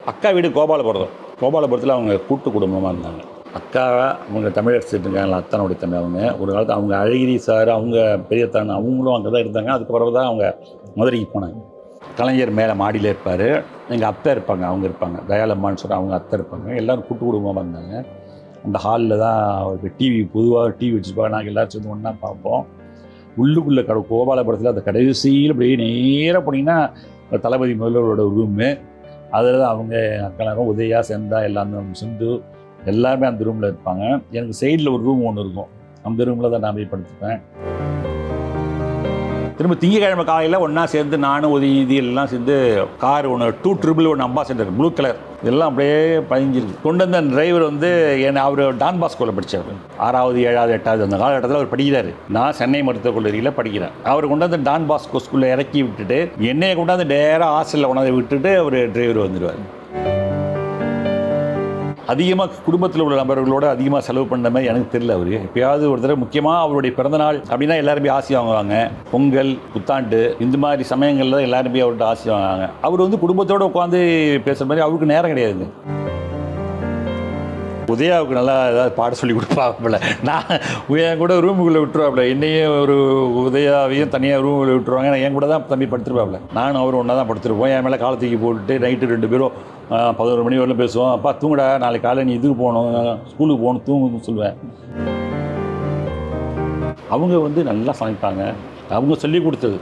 அக்கா வீடு கோபாலபுரம். கோபாலபுரத்தில் அவங்க கூட்டு குடும்பமாக இருந்தாங்க. அக்கா அவங்க தமிழரசு இருக்காங்களா, அத்தானுடைய தம்பி. அவங்க ஒரு காலத்தில் அவங்க அழகிரி சார், அவங்க பெரியத்தான், அவங்களும் அங்கே தான் இருந்தாங்க. அதுக்கப்புறம் தான் அவங்க மதுரைக்கு போனாங்க. கலைஞர் மேலே மாடியில் இருப்பார். எங்கள் அத்தை இருப்பாங்க, அவங்க இருப்பாங்க, தயாளம்மான்னு சொல்கிற அவங்க அத்தை இருப்பாங்க. எல்லோரும் கூட்டு குடும்பமாக இருந்தாங்க. அந்த ஹாலில் தான் டிவி, பொதுவாக டிவி வச்சுருப்பாங்க. நாங்கள் எல்லோரும் சேர்ந்து ஒன்றா பார்ப்போம். உள்ளுக்குள்ளே கோபாலபுரத்தில் அந்த கடைசியில் அப்படியே நேராக போனீங்கன்னா தளபதி முதல்வரோட ரூமு. அதில் தான் அவங்க அக்கெல்லாம் உதயா, செந்தா, எல்லாமே சிந்து எல்லாருமே அந்த ரூமில் இருப்பாங்க. எனக்கு சைடில் ஒரு ரூம் ஒன்று இருக்கும். அந்த ரூமில் தான் நான் போய் படுத்துப்பேன். திரும்ப திங்கக்கிழமை காலையில் ஒன்றா சேர்ந்து நானும் உதயநிதி எல்லாம் சேர்ந்து கார் ஒன்று 211 அம்பாசடர் ப்ளூ கலர் இதெல்லாம் அப்படியே பதிஞ்சிருக்கு. கொண்டு வந்த அந்த டிரைவர் வந்து அவர் டான் பாஸ்கோவில் படித்தார். 6வது 7வது 8வது அந்த காலகட்டத்தில் அவர் படிக்கிறார். நான் சென்னை மருத்துவக் கல்லூரியில் படிக்கிறேன். அவர் கொண்டு வந்து டான் பாஸ்கோ ஸ்கூலில் இறக்கி விட்டுட்டு என்னையை கொண்டாந்து நேராக ஹாஸ்டலில் கொண்டாந்து விட்டுட்டு அவர் டிரைவர் வந்துடுவார். அதிகமாக குடும்பத்தில் உள்ள நபர்களோட அதிகமாக செலவு பண்ண மாதிரி எனக்கு தெரியல. அவர் எப்பயாவது ஒரு தடவை முக்கியமாக அவருடைய பிறந்தநாள் அப்படின்னா எல்லாருமே ஆசை வாங்குவாங்க. பொங்கல், புத்தாண்டு இந்த மாதிரி சமயங்களில் தான் எல்லாருமே அவர்கிட்ட ஆசை வாங்குவாங்க. அவர் வந்து குடும்பத்தோடு உட்காந்து பேசுகிற மாதிரி அவருக்கு நேரம் கிடையாது. உதயாவுக்கு நல்லா ஏதாவது பாட சொல்லி கொடுப்பாப்புல. நான் என் கூட ரூமுக்குள்ளே விட்டுருவாப்புல. என்னையும் ஒரு உதயாவையும் தனியாக ரூமுக்குள்ளே விட்டுருவாங்க. நான் என் கூட தான் தம்பி படுத்துருப்பாப்புல. நானும் அவரும் ஒன்றா தான் படுத்துருப்போம். என் மேலே காலத்துக்கு போட்டுட்டு நைட்டு 2 பேரும் 11 மணி வரலும் பேசுவோம். அப்பா தூங்குடா, நாளைக்கு காலையில் நீ இதுக்கு போகணும், ஸ்கூலுக்கு போகணும், தூங்குன்னு சொல்லுவேன். அவங்க வந்து நல்லா சமைப்பாங்க. அவங்க சொல்லி கொடுத்தது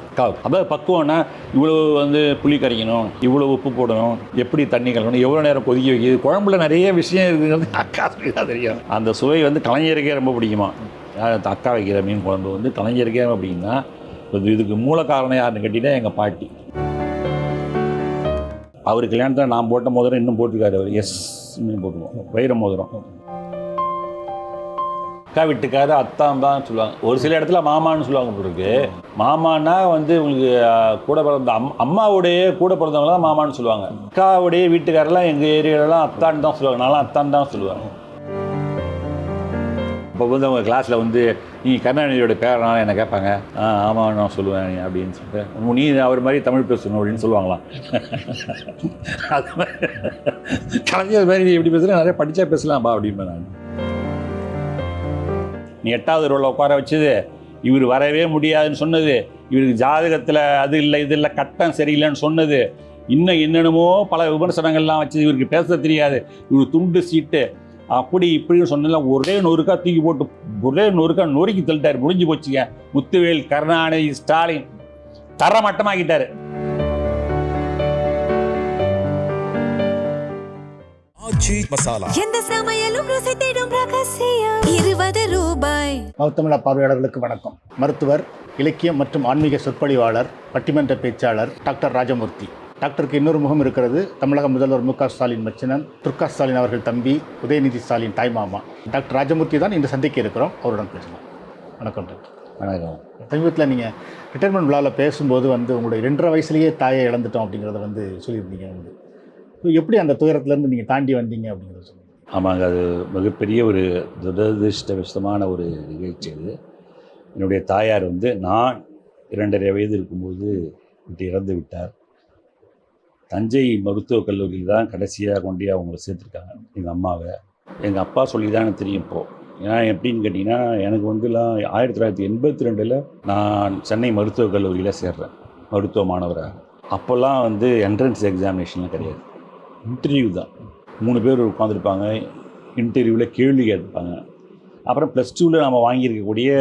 அதாவது பக்குவம்னா இவ்வளோ வந்து புளி கரைக்கணும், இவ்வளோ உப்பு போடணும், எப்படி தண்ணி கலக்கணும், எவ்வளோ நேரம் கொதிக்க வைக்கிது, குழம்புல நிறைய விஷயம் இருக்குங்கிறது அக்கா சொல்லி தான் தெரியும். அந்த சுவை வந்து கலைஞருக்கே ரொம்ப பிடிக்குமா. அக்கா வைக்கிற மீன் குழம்பு வந்து கலைஞருக்கே அப்படின்னா இதுக்கு மூல காரணம் யாருன்னு கேட்டிங்கன்னா எங்கள் பாட்டி. அவர் கல்யாணத்தில் நான் போட்ட மோதிரம் இன்னும் போட்டிருக்காரு. அவர் எஸ் போட்டுருவோம், வைர மோதிரம். அக்கா வீட்டுக்காரு அத்தான் தான் சொல்லுவாங்க. ஒரு சில இடத்துல மாமான்னு சொல்லுவாங்க. பிறகு மாமானா வந்து உங்களுக்கு கூட பிறந்த அம்மாவுடைய கூட பிறந்தவங்க தான் மாமான்னு சொல்லுவாங்க. அக்காவுடைய வீட்டுக்காரெல்லாம் எங்கள் ஏரியாலலாம் அத்தான்னு தான் சொல்லுவாங்க. நான்லாம் அத்தான் தான் சொல்லுவாங்க. இப்போ வந்து அவங்க கிளாஸில் வந்து நீ கருணாநிதியோட பேரனால என்ன கேட்பாங்க. ஆமாம் நான் சொல்லுவேன் அப்படின்னு சொல்லிட்டு நீ அவர் மாதிரி தமிழ் பேசணும் அப்படின்னு சொல்லுவாங்களாம். அது மாதிரி கலைஞர் மாதிரி நீ எப்படி பேசுகிறேன், நிறைய படித்தா பேசலாம்ப்பா அப்படின்பேன் நான். நீ 8வது ரோவில் உட்கார வச்சது, இவர் வரவே முடியாதுன்னு சொன்னது, இவருக்கு ஜாதகத்தில் அது இல்லை இது இல்லை கட்டம் சரியில்லைன்னு சொன்னது, இன்னும் என்னென்னமோ பல விமர்சனங்கள்லாம் வச்சு இவருக்கு பேச தெரியாது, இவர் துண்டு சீட்டு அப்படி இப்படின்னு சொன்னலாம் ஒரே நொறுக்கா தூக்கி போட்டு ஒரே நொறுக்கா நொறுக்கி தள்ளிட்டார். முடிஞ்சு போச்சுங்க. முத்துவேல், கருணாநிதி, ஸ்டாலின் தரமட்டமாக்கிட்டாரு. எந்த சமையலும் ருசி தேடும் ரகசியம் 20 ரூபாய். தமிழா பார்வையாளர்களுக்கு வணக்கம். மருத்துவர், இலக்கியம் மற்றும் ஆன்மீக சொற்பொழிவாளர், பட்டிமன்ற பேச்சாளர் டாக்டர் ராஜமூர்த்தி. டாக்டருக்கு இன்னொரு முகம் இருக்கிறது. தமிழக முதல்வர் மு க ஸ்டாலின் மச்சினன், துர்கா ஸ்டாலின் அவர்கள் தம்பி, உதயநிதி ஸ்டாலின் தாய்மாமா. டாக்டர் ராஜமூர்த்தி தான் இந்த சந்திக்க இருக்கிறோம். அவருடன் பேசலாம். வணக்கம் டாக்டர். வணக்கம். சமீபத்தில் நீங்கள் ரிட்டைர்மெண்ட் விழாவில் பேசும்போது வந்து உங்களுடைய 2.5 வயசுலேயே தாயை இழந்துட்டோம் அப்படிங்கிறத வந்து சொல்லியிருந்தீங்க. வந்து எப்படி அந்த துயரத்துலேருந்து நீங்கள் தாண்டி வந்தீங்க அப்படிங்கிறத சொல்லுங்கள். ஆமாங்க, அது மிகப்பெரிய ஒரு துரதிருஷ்டவசமான ஒரு நிகழ்ச்சி. அது என்னுடைய தாயார் வந்து நான் 2.5 வயது இருக்கும்போது விட்டு இறந்து விட்டார். தஞ்சை மருத்துவக் கல்லூரியில் தான் கடைசியாக கொண்டு அவங்கள சேர்த்துருக்காங்க எங்கள் அம்மாவை. எங்கள் அப்பா சொல்லி தான் எனக்கு தெரியும் இப்போது. ஏன்னா எப்படின்னு கேட்டிங்கன்னா, எனக்கு வந்துலாம் 1982 நான் சென்னை மருத்துவக் கல்லூரியில் சேர்றேன் மருத்துவ மாணவராக. அப்போல்லாம் வந்து என்ட்ரன்ஸ் எக்ஸாமினேஷன்லாம் கிடையாது, இன்டர்வியூ தான். 3 பேர் உட்காந்துருப்பாங்க, இன்டர்வியூவில் கேள்வி கேட்பாங்க. அப்புறம் +2 நம்ம வாங்கியிருக்கக்கூடிய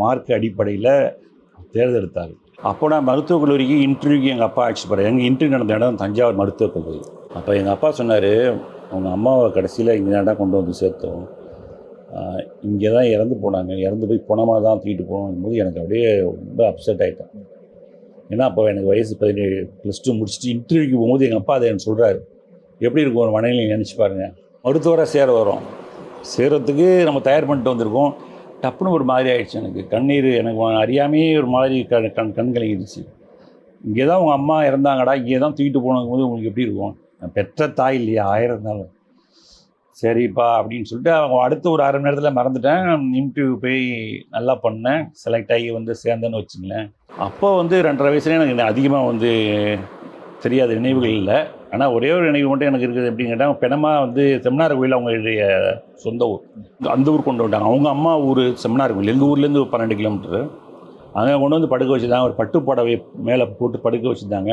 மார்க் அடிப்படையில் தேர்ந்தெடுத்தார். அப்போ நான் மருத்துவக் கல்லூரிக்கு இன்டர்வியூக்கு எங்கள் அப்பா அழைச்சிட்டு போகிறேன். எங்கள் இன்டர்வியூ நடந்த இடம் தஞ்சாவூர் மருத்துவக் கல்லூரி. அப்போ எங்கள் அப்பா சொன்னார், அவங்க அம்மாவை கடைசியில் இங்கே தான் கொண்டு வந்து சேர்த்தோம், இங்கே தான் இறந்து போனாங்க, இறந்து போய் பணமாக தான் தூக்கிட்டு போகணும் போது எனக்கு அப்படியே ரொம்ப அப்செட் ஆகிட்டேன். ஏன்னா அப்போ எனக்கு வயசு 17, +2 முடிச்சுட்டு இன்டர்வியூக்கு போகும்போது எங்கள் அப்பா அதை எனக்கு சொல்கிறாரு. எப்படி இருக்கும் ஒரு மனைவியை நினச்சி பாருங்கள். மருத்துவராக சேர வரோம், சேர்கிறதுக்கு நம்ம தயார் பண்ணிட்டு வந்திருக்கோம். டப்புன்னு ஒரு மாதிரி ஆகிடுச்சு. எனக்கு கண்ணீர், எனக்கு அறியாமையே ஒரு மாதிரி கண்கலங்கிடுச்சு. இங்கே தான் உங்கள் அம்மா இறந்தாங்கடா, இங்கே தான் தூக்கிட்டு போனது போது உங்களுக்கு எப்படி இருக்கும். பெற்ற தாய் இல்லையா, 1000 இருந்தாலும். சரிப்பா அப்படின்னு சொல்லிட்டு அவங்க அடுத்த ஒரு 1/2 மணி நேரத்தில் மறந்துட்டேன். இன்டர்வியூ போய் நல்லா பண்ணேன், செலக்ட் ஆகி வந்து சேர்ந்தேன்னு வச்சுங்களேன். அப்போ வந்து 2.5 வயசுலேயே எனக்கு அதிகமாக வந்து தெரியாத நினைவுகள் இல்லை. ஆனால் ஒரே ஒரு நினைவு மட்டும் எனக்கு இருக்குது. எப்படின்னு கேட்டால், பெணமாக வந்து செமினார் கோயில் அவங்களுடைய சொந்த ஊர். அந்த ஊர் கொண்டு வந்துட்டாங்க. அவங்க அம்மா ஊர் செமினார் கோயில். எங்கள் ஊர்லேருந்து ஒரு 12 கிலோமீட்டரு. அங்கே கொண்டு வந்து படுக்க வச்சுருந்தாங்க. ஒரு பட்டு புடவை மேலே போட்டு படுக்க வச்சுருந்தாங்க.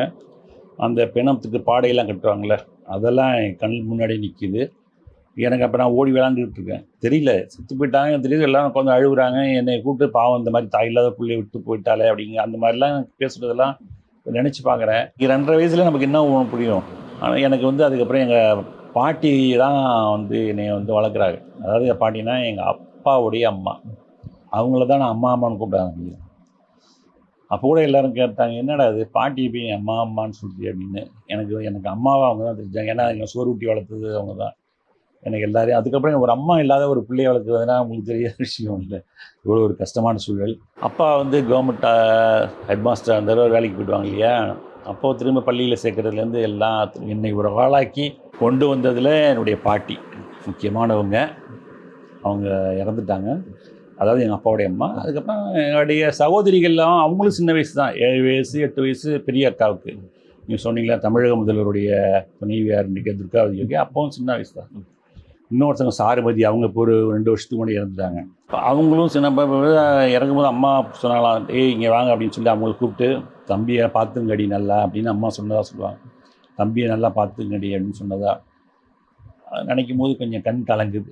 அந்த பிணத்துக்கு பாடையெல்லாம் கட்டுவாங்கள்ல, அதெல்லாம் என் கண் முன்னாடி நிற்கிது. எனக்கு அப்போ நான் ஓடி விளாண்டுக்கிட்டு இருக்கேன். தெரியல, செத்து போயிட்டாங்க தெரியுது. எல்லாம் உட்காந்து அழுகுறாங்க. என்னை கூப்பிட்டு பாவம் இந்த மாதிரி தாய் இல்லாத பிள்ளைய விட்டு போயிட்டாலே அப்படிங்க அந்த மாதிரிலாம் பேசுகிறதெல்லாம் நினச்சி பார்க்குறேன். 2.5 வயசில் நமக்கு என்ன ஒன்று புரியும். ஆனால் எனக்கு வந்து அதுக்கப்புறம் எங்கள் பாட்டி தான் வந்து என்னை வந்து வளர்க்குறாங்க. அதாவது எங்கள் பாட்டினா எங்கள் அப்பாவுடைய அம்மா. அவங்கள தான் நான் அம்மா அம்மான்னு கூப்பிடாங்க. அப்போ கூட எல்லோரும் கேட்டாங்க, என்னடா அது பாட்டி போய் அம்மா அம்மான்னு சொல்லிட்டு அப்படின்னு. எனக்கு அம்மாவை அவங்க தான் தெரிஞ்சாங்க. ஏன்னா எங்கள் சோறு ஊட்டி வளர்த்தது அவங்க தான் எனக்கு எல்லாரையும். அதுக்கப்புறம் ஒரு அம்மா இல்லாத ஒரு பிள்ளையை வளர்க்குறதுனா உங்களுக்கு தெரியாத விஷயம் இல்லை. இவ்வளோ ஒரு கஷ்டமான சூழல். அப்பா வந்து கவர்மெண்ட் ஹெட் மாஸ்டர் அந்த தடவை வேலைக்கு போயிடுவாங்க இல்லையா. அப்போது திரும்ப பள்ளியில் சேர்க்குறதுலேருந்து எல்லாம் என்னை ஒரு ஆளாக்கி கொண்டு வந்ததில் என்னுடைய பாட்டி முக்கியமானவங்க. அவங்க இறந்துட்டாங்க. அதாவது எங்கள் அப்பாவுடைய அம்மா. அதுக்கப்புறம் என்னுடைய சகோதரிகள்லாம் அவங்களும் சின்ன வயசு தான். 7 வயசு 8 வயசு பெரிய அக்காவுக்கு. நீங்கள் சொன்னீங்களா தமிழக முதல்வருடைய துணைவியார் இன்றைக்கி துர்காவதி, அப்பவும் சின்ன வயசு தான். இன்னொருத்தவங்க சாருமதி, அவங்க இப்போ ஒரு 2 வருஷத்துக்கு முன்னாடி இறந்துட்டாங்க. அவங்களும் சின்ன இறங்கும்போது அம்மா சொன்னாலாம், இங்கே வாங்க அப்படின்னு சொல்லி அவங்களை கூப்பிட்டு, தம்பியை பார்த்துங்கடி நல்லா அப்படின்னு அம்மா சொன்னதாக சொல்லுவாங்க. தம்பியை நல்லா பார்த்துங்கடி அப்படின்னு சொன்னதா நினைக்கும் போது கொஞ்சம் கண் கலங்குது,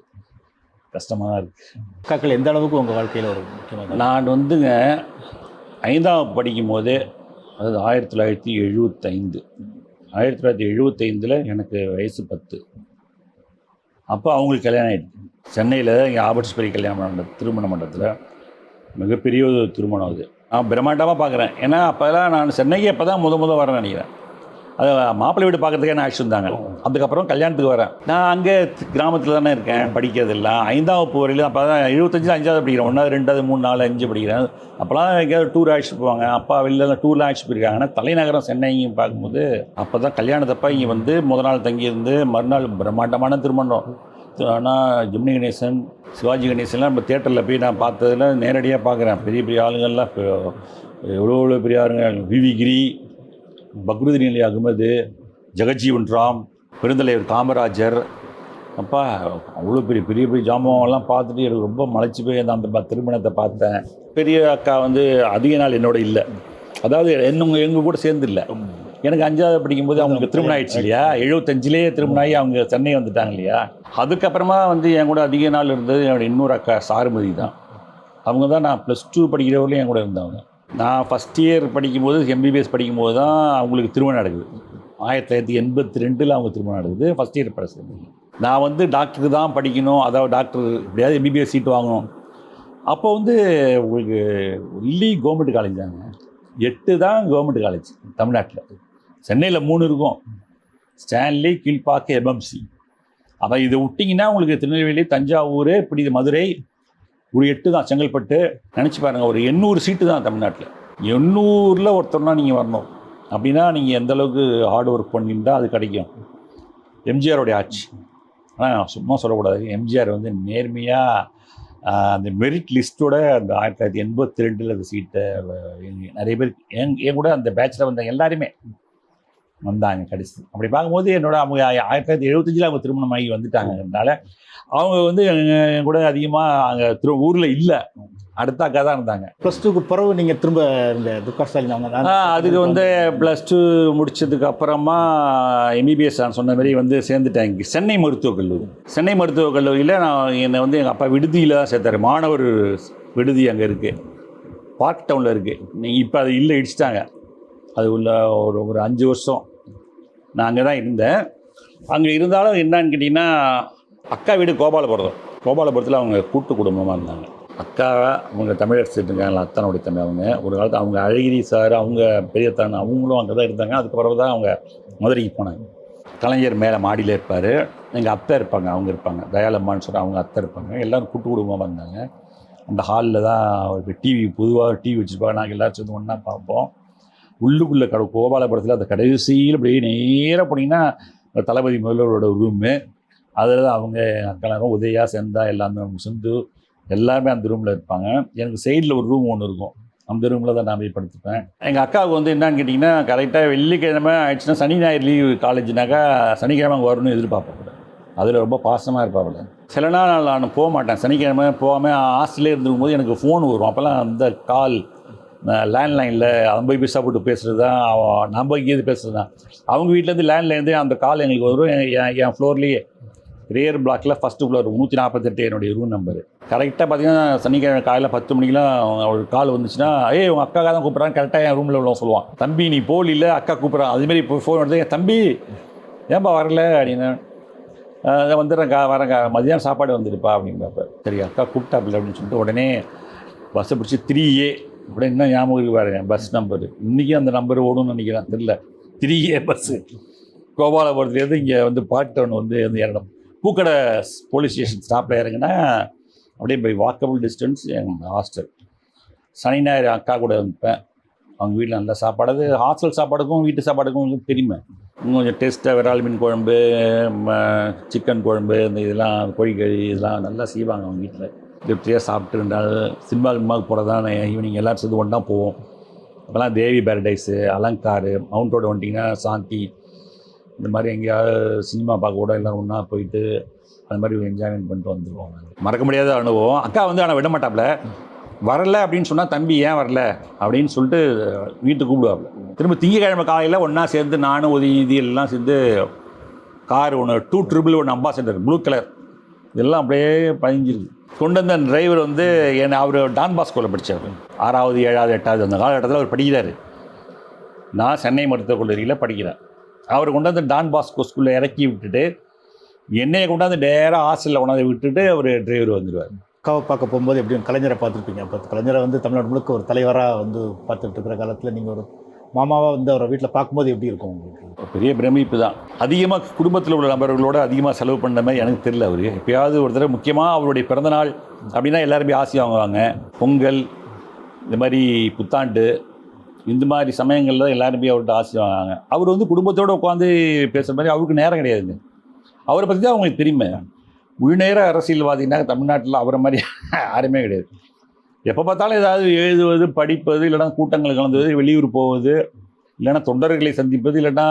கஷ்டமாக தான் இருக்குது. அக்காக்கள் எந்த அளவுக்கு உங்கள் வாழ்க்கையில் ஒரு முக்கியமாக? நான் வந்துங்க 5ஆம் படிக்கும் போதே, அதாவது 1975 1975 எனக்கு வயசு 10. அப்போ அவங்களுக்கு கல்யாணம் ஆகிடுச்சு. சென்னையில் இங்கே ஆபர்ட்ஸ்பரி திருமண மண்டபத்தில் மிகப்பெரிய ஒரு திருமணம். அது நான் பிரம்மாண்டமாக பார்க்குறேன். ஏன்னா அப்போல்லாம் நான் சென்னைக்கு அப்போ தான் முத வரேன் நினைக்கிறேன். அது மாப்பிள்ளை வீடு பார்க்குறதுக்கே நான் அழைச்சிட்டு வந்தாங்க. அதுக்கப்புறம் கல்யாணத்துக்கு வரேன். நான் அங்கே கிராமத்தில் தானே இருக்கேன், படிக்கிறதெல்லாம் 5ஆம் வகுப்பு வரையிலும். அப்போ தான் 75 5ஆவது படிக்கிறேன். 1, 2, 3, 4, 5 படிக்கிறேன். அப்போலாம் எங்கேயாவது டூர் அழைச்சிட்டு போவாங்க. அப்பா வெளில டூர்லாம் அழைச்சிட்டு போயிருக்காங்க. ஆனால் தலைநகரம் சென்னையும் பார்க்கும்போது அப்போ தான் கல்யாணத்தப்போ இங்கே வந்து முதல் நாள் தங்கியிருந்து மறுநாள் பிரம்மாண்டமான திருமணம். ஆனால் ஜெமினி கணேசன், சிவாஜி கணேசன்லாம் நம்ம தேட்டரில் போய் நான் பார்த்ததில் நேரடியாக பார்க்குறேன். பெரிய பெரிய ஆளுங்கள்லாம் இப்போ எவ்வளோ பெரிய ஆளுங்க. விவி கிரி, பக்ருதீன் அலி அகமது, ஜெகஜீவன் ராம், பெருந்தலைவர் காமராஜர். அப்பா அவ்வளோ பெரிய பெரிய பெரிய ஜாமான்லாம் பார்த்துட்டு எனக்கு ரொம்ப மலைச்சி போய் அந்த திருமணத்தை பார்த்தேன். பெரிய அக்கா வந்து அதிக நாள் என்னோட இல்லை. அதாவது எங்கள் கூட சேர்ந்து இல்லை. எனக்கு 5ஆவது படிக்கும்போது அவங்களுக்கு திருமணம் ஆகிடுச்சு இல்லையா. 75லேயே திருமணம் ஆகி அவங்க சென்னை வந்துட்டாங்க இல்லையா. அதுக்கப்புறமா வந்து என் கூட அதிக நாள் இருந்தது என்னோடய இன்னொரு அக்கா சாருமதி தான். அவங்க தான் நான் +2 படிக்கிறவரையும் என் கூட இருந்தவங்க. நான் ஃபஸ்ட் இயர் படிக்கும்போது, எம்பிபிஎஸ் படிக்கும்போது தான் அவங்களுக்கு திருமணம் நடக்குது. 1982 அவங்க திருமணம் நடக்குது. ஃபஸ்ட் இயர் படிச்சது. நான் வந்து டாக்டருக்கு தான் படிக்கணும், அதாவது டாக்டர் எப்படியாவது எம்பிபிஎஸ் சீட் வாங்கணும். அப்போ வந்து உங்களுக்கு ஒன்லி கவர்மெண்ட் காலேஜ் தாங்க. 8 தான் கவர்மெண்ட் காலேஜ் தமிழ்நாட்டில். சென்னையில் 3 இருக்கும், ஸ்டான்லி, கீழ்பாக்கு, எம்எம்சி. அப்போ இதை விட்டிங்கன்னா உங்களுக்கு திருநெல்வேலி, தஞ்சாவூர், இப்படி மதுரை ஒரு 8 தான். செங்கல்பட்டு நினச்சி பாருங்கள், ஒரு 800 சீட்டு தான் தமிழ்நாட்டில். 800ல் ஒருத்தர்னா நீங்கள் வரணும் அப்படின்னா நீங்கள் எந்தளவுக்கு ஹார்ட் ஒர்க் பண்ணியிருந்தால் அது கிடைக்கும். எம்ஜிஆருடைய ஆட்சி. ஆனால் சும்மா சொல்லக்கூடாது, எம்ஜிஆர் வந்து நேர்மையாக அந்த மெரிட் லிஸ்ட்டோட அந்த 1982 அந்த சீட்டை நிறைய பேர் என் கூட அந்த பேட்சில் வந்த எல்லாருமே வந்தாங்க கடைசி. அப்படி பார்க்கும்போது என்னோட அவங்க 1975 அவங்க திருமணம் ஆகி வந்துட்டாங்கனால அவங்க வந்து என் கூட அதிகமாக அங்கே ஊரில் இல்லை, அடுத்த அக்கா தான் இருந்தாங்க. +2க்கு பிறகு நீங்கள் திரும்ப இந்த துர்கா ஸ்டாலின் அவங்க அதுக்கு வந்து +2 முடிச்சதுக்கு அப்புறமா எம்பிபிஎஸ் நான் சொன்ன மாதிரி வந்து சேர்ந்துட்டேன் சென்னை மருத்துவக் கல்லூரி. சென்னை மருத்துவக் கல்லூரியில் நான் என்னை வந்து எங்கள் அப்பா விடுதியில் தான் சேர்த்தாரு. மாணவர் விடுதி அங்கே இருக்குது, பார்க் டவுனில் இருக்குது. நீங்கள் இப்போ அது இல்லை, இடிச்சிட்டாங்க. அது உள்ள ஒரு 5 வருஷம் நான் அங்கே தான் இருந்தேன். அங்கே இருந்தாலும் என்னன்னு கேட்டிங்கன்னா, அக்கா வீடு கோபாலபுரத்தில் அவங்க கூட்டு குடும்பமாக இருந்தாங்க. அக்கா அவங்க தமிழரசு இருக்காங்க, அத்தானுடைய தம்பி. அவங்க ஒரு காலத்தில் அவங்க அழகிரி சார், அவங்க பெரியத்தான், அவங்களும் அங்கே தான் இருந்தாங்க. அதுக்கப்புறம் தான் அவங்க மதுரைக்கு போனாங்க. கலைஞர் மேலே மாடியில் இருப்பார், எங்கள் அத்தை இருப்பாங்க, அவங்க இருப்பாங்க, தயாளம்மான்னு சொல்கிற அவங்க அத்தை இருப்பாங்க. எல்லோரும் கூட்டு குடும்பமாக இருந்தாங்க. அந்த ஹாலில் தான் ஒரு டிவி, பொதுவாக டிவி வச்சுருப்பாங்க. நாங்கள் எல்லோரும் சேர்ந்து ஒன்றா பார்ப்போம். உள்ளுக்குள்ளே கோபாலபுரத்தில் அந்த கடைசியில் அப்படியே நேராக போனீங்கன்னா தளபதி முதல்வரோட ரூமு. அதில் தான் அவங்க அக்கெல்லாம் உதயா, செந்தா, எல்லாமே சிந்து எல்லாருமே அந்த ரூமில் இருப்பாங்க. எனக்கு சைடில் ஒரு ரூம் ஒன்று இருக்கும், அந்த ரூமில் தான் நான் போய் படுத்துப்பேன். எங்கள் அக்காவுக்கு வந்து என்னன்னு கேட்டிங்கன்னா, கரெக்டாக வெள்ளிக்கிழமை ஆயிடுச்சுன்னா சனி ஞாயிறு லீவு காலேஜ்னாக்கா சனிக்கிழமை அங்கே வரணும்னு எதிர்பார்ப்பேன். அதில் ரொம்ப பாசமாக இருப்பாப்புல. சில நாள் நான் போக மாட்டேன், சனிக்கிழமை போகாமல் ஹாஸ்டல்லே இருந்துக்கும் போது எனக்கு ஃபோன் வரும். அப்போல்லாம் அந்த கால் லேண்ட்லைனில் 50 பைசா போட்டு பேசுகிறது தான், நம்ம இங்கேருந்து பேசுகிறது தான். அவங்க வீட்டிலேருந்து லேண்ட்லைன்லேருந்து அந்த கால் எங்களுக்கு வரும். என் ஃப்ளோர்லேயே ரேர் பிளாக்கில் ஃபஸ்ட்டு ஃப்ளோர் 148 என்னுடைய ரூம் நம்பர். கரெக்டாக பார்த்தீங்கன்னா சனிக்கிழமை காலையில் 10 மணிக்கெலாம் ஒரு கால் வந்துச்சுன்னா, உங்கள் அக்காக்காக தான் கூப்பிட்றாங்க, கரெக்டாக என் ரூமில் உள்ளவங்க சொல்லுவான், தம்பி நீ போலில்லை அக்கா கூப்பிட்றான். அதுமாரி இப்போ ஃபோன் எடுத்து, என் தம்பி ஏன்பா வரல அப்படின்னு, வந்துடுறேங்க்கா வரேங்க்கா, மதியானம் சாப்பாடு வந்துடுப்பா அப்படிங்கிறப்ப, சரி அக்கா கூப்பிட்டாப்பில்ல அப்படின்னு சொல்லிட்டு உடனே பஸ்ஸை பிடிச்சி 3A அப்படின்னு இன்னும் ஞாபகம் இருக்கு பாருங்க பஸ் நம்பரு. இன்றைக்கும் அந்த நம்பர் ஓடும்னு நினைக்கிறேன், தெரியல. 3A பஸ்ஸு கோபாலபுரத்துலேருந்து இங்கே வந்து பார்க் டவுன் வந்து இறங்கணும். பூக்கடை போலீஸ் ஸ்டேஷன் ஸ்டாப்பில் இறங்கினா அப்படியே பை வாக்கபிள் டிஸ்டன்ஸ் என் ஹாஸ்டல். சனி ஞாயிறு அக்கா கூட இருப்பேன். அவங்க வீட்டில் நல்ல சாப்பாடு, அது ஹாஸ்டல் சாப்பாடுக்கும் வீட்டு சாப்பாடுக்கும் உங்களுக்கு தெரியுமே. இன்னும் கொஞ்சம் டேஸ்ட்டாக விரால் மீன் குழம்பு, சிக்கன் குழம்பு, இந்த இதெல்லாம் கோழிக்கறி இதெல்லாம் நல்லா செய்வாங்க அவங்க வீட்டில். திருப்தியாக சாப்பிட்டு இருந்தால் சினிமாவுக்கு போகிறதான் ஈவினிங் எல்லோரும் சேர்ந்து ஒன்றா போவோம். அப்போல்லாம் தேவி பேரடைஸு, அலங்காரு, மவுண்ட் ரோடு வந்துட்டிங்கன்னா சாந்தி, இந்த மாதிரி எங்கேயாவது சினிமா பார்க்க கூட எல்லோரும் ஒன்றா போயிட்டு அந்த மாதிரி என்ஜாய்மெண்ட் பண்ணிட்டு வந்துடுவோம். மறக்க முடியாத அனுபவம். அக்கா வந்து ஆனால் விட மாட்டாப்புல. வரல அப்படின்னு சொன்னால், தம்பி ஏன் வரல அப்படின்னு சொல்லிட்டு வீட்டுக்கு கூப்பிடுவாப்புல. திரும்ப திங்கக்கிழமை காலையில் ஒன்றா சேர்ந்து நானும் உதவி எல்லாம் சேர்ந்து கார் ஒன்று 211 அம்பாசடர் ப்ளூ கலர் இதெல்லாம் அப்படியே பதிஞ்சிருக்கு கொண்டு வந்த அந்த டிரைவர் வந்து அவர் டான் பாஸ்கோவில் படித்தார். 6வது 7வது 8வது அந்த காலகட்டத்தில் அவர் படிக்கிறார். நான் சென்னை மருத்துவக் கல்லூரியில் படிக்கிறேன். அவர் கொண்டு வந்து டான் பாஸ்கோ ஸ்கூலில் இறக்கி விட்டுட்டு என்னையை கொண்டாந்து நேராக ஹாஸ்டலில் கொண்டாந்து விட்டுட்டு அவர் டிரைவர் வந்துடுவார். அக்காவை பார்க்க போகும்போது எப்படியும் கலைஞரை பார்த்துருப்பீங்க. அப்போ கலைஞரை வந்து தமிழ்நாடு முழுக்க ஒரு தலைவராக வந்து பார்த்துட்டு இருக்கிற காலத்தில் நீங்கள் ஒரு மாமாவாக வந்து அவரை வீட்டில் பார்க்கும்போது எப்படி இருக்கும் உங்களுக்கு? பெரிய பிரமிப்பு தான். அதிகமாக குடும்பத்தில் உள்ள நபர்களோடு அதிகமாக செலவு பண்ண மாதிரி எனக்கு தெரியல. அவர் எப்பயாவது ஒரு தடவை முக்கியமாக அவருடைய பிறந்தநாள் அப்படின்னா எல்லாருமே ஆசை வாங்குவாங்க. பொங்கல், இந்த மாதிரி புத்தாண்டு, இந்த மாதிரி சமயங்களில் தான் எல்லாருமே அவர்கிட்ட ஆசை வாங்குவாங்க. அவர் வந்து குடும்பத்தோடு உட்காந்து பேசுகிற மாதிரி அவருக்கு நேரம் கிடையாதுங்க. அவரை பற்றி தான் அவங்களுக்கு தெரியுமே. முழுநேர அரசியல்வாதினா தமிழ்நாட்டில் அவரை மாதிரி யாருமே கிடையாது. எப்போ பார்த்தாலும் ஏதாவது எழுதுவது, படிப்பது, இல்லைனா கூட்டங்கள் கலந்துவது, வெளியூர் போவது, இல்லைனா தொண்டர்களை சந்திப்பது, இல்லைனா